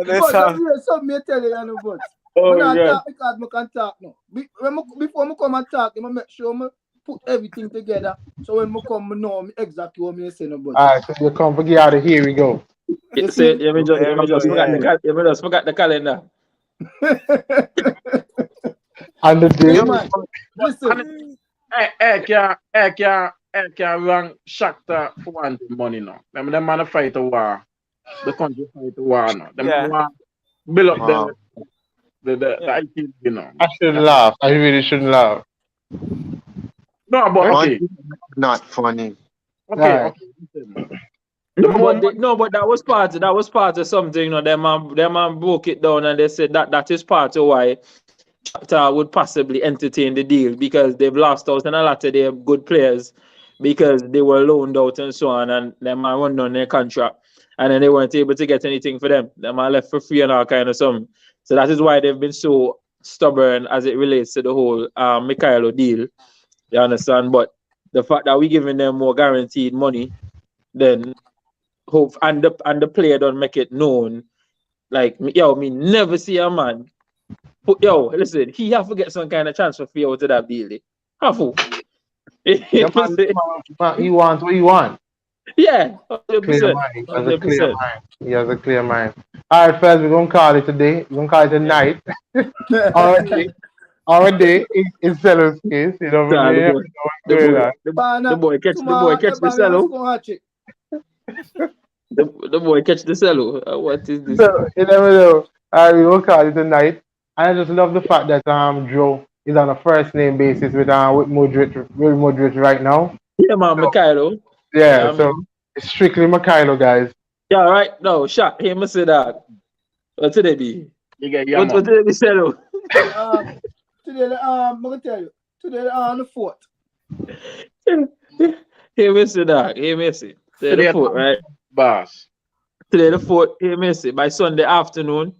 That's but some me tell you, but when I talk because I can talk now. Before I come and talk, I make sure I put everything together. So when I come, I know exactly what I say. But Alright, so you come forget out of here we go. You just forgot the calendar. And the day. man, listen. I can't run Shakhtar for one money now. Them man fight a war. The country fight a war now. Them want build up the IT, you know. I shouldn't laugh. I really shouldn't laugh. No, but okay. not funny. Okay. No, but that was part of something. You know, them man broke it down and they said that is part of why Shakhtar would possibly entertain the deal because they've lost out on a lot of their good players because they were loaned out and so on, and them man run down their contract, and then they weren't able to get anything for them. Them man left for free and all kind of something. So that is why they've been so stubborn as it relates to the whole Mikhailo deal. You understand? But the fact that we're giving them more guaranteed money, then hope and the player don't make it known. Like me never see a man. Listen, he have to get some kind of transfer fee out of that deal. Have to. He wants what he wants. Yeah, Clear 100%. mind. He has a clear mind. Alright, fellas, we're gonna call it today. We're gonna call it a night. Alright. Already in Celo's case, you know, Nah, you never know what's going on. the Bana, boy catch tomorrow, the everybody has cello. score hat-trick. The boy catch the cello. What is this? So you never know. We will call it tonight. And I just love the fact that Joe is on a first name basis with Modric right now. Yeah, man, So Mikhailo. Yeah, yeah, I so mean, it's strictly Mikhailo, guys. yeah, right. No, shot. Hey, me say that. What today be? You get What Yama. today be cello? Today, I'm gonna tell you. Today, on the 4th. Hey, me say that. Hey, me say. Today the Today, 4th, right? boss. Today the 4th. Hey, me say. By Sunday afternoon,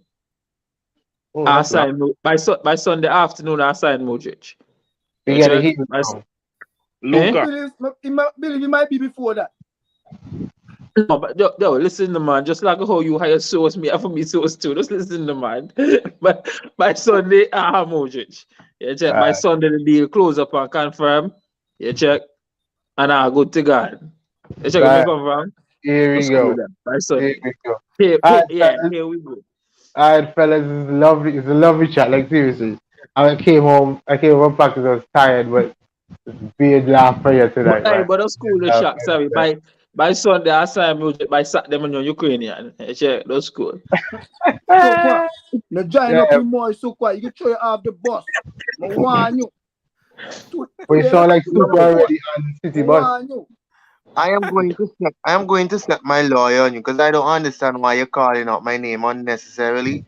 Oh, I that's right. sign. By Sunday afternoon, I sign Modric. We You get a check? heat By, song. Luca. Believe it might be before that. no, but yo, listen to man. Just like how you hire source me, for me source too. Just listen to man. But by Sunday, I have Modric. You check. By Sunday, the deal close up and confirm. You check. And I go to God. You check. Right. Me confirm. Here we Let's do go. that by Here Sunday. we go. Yeah, here we go. Alright, fellas, it's lovely. It's a lovely chat. Like seriously, I came home from practice. I was tired, but beard laugh for you tonight, But, hey, man. but the school is shot. Sorry, by Sunday, I sign Modric. By Saturday, I'm on Ukrainian. You check. That's school. So quick. Now join up Yeah, with more so quick. You can throw you off the bus. I want you. we sound like super Number 4. already on City I Bus. want you. I am going to set my lawyer on you because I don't understand why you're calling out my name unnecessarily.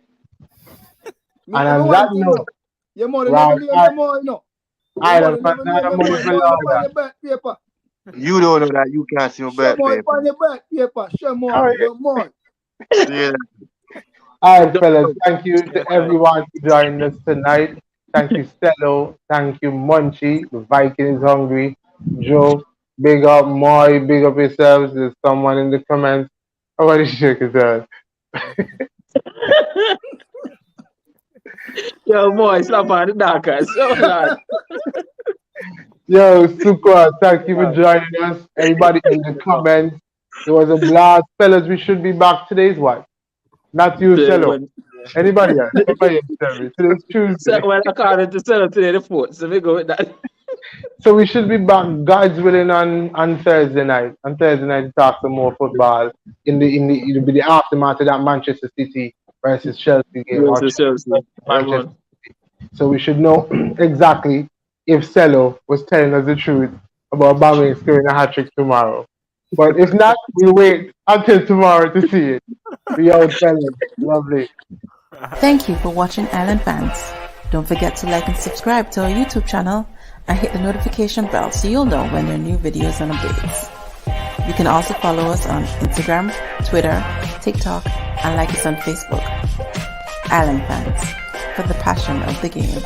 Me And never on that want to know. note, Your mother never round name your more, you know. Your Ireland mother fans never name not your money more. for Your mother lawyer. find your birth paper. You don't know that you can't see my Show birth more paper. find your birth paper. Show more. All right, Your more. Yeah. fellas. Thank you to everyone who joined us tonight. Thank you, Stello. Thank you, Munchie. The Viking is hungry. Joe, big up Moy. Big up yourselves. There's someone in the comments. Somebody shake his head. Yo, boy, slap on the darkers. So, lad. Yo, Sukwa, thank you for joining us. Everybody in the comments. It was a blast. Fellas, we should be back. Today's what? Not you, Cello. Anybody else? Anybody else tell me? Today's Tuesday. So, well, I called it to sell it today, the 4th. So, we go with that. So we should be back, God's willing, on Thursday night. On Thursday night to talk some more football. It'll be the aftermath of that Manchester City versus Chelsea game. Yes, Or it's Chelsea. Yeah, Manchester. man. So we should know exactly if Cello was telling us the truth about Aubameyang scoring a hat-trick tomorrow. But if not, we'll wait until tomorrow to see it. We out, fellas. Lovely. Thank you for watching Island Fans. Don't forget to like and subscribe to our YouTube channel and hit the notification bell so you'll know when there are new videos and updates. You can also follow us on Instagram, Twitter, TikTok, and like us on Facebook. Island Fans, for the passion of the game.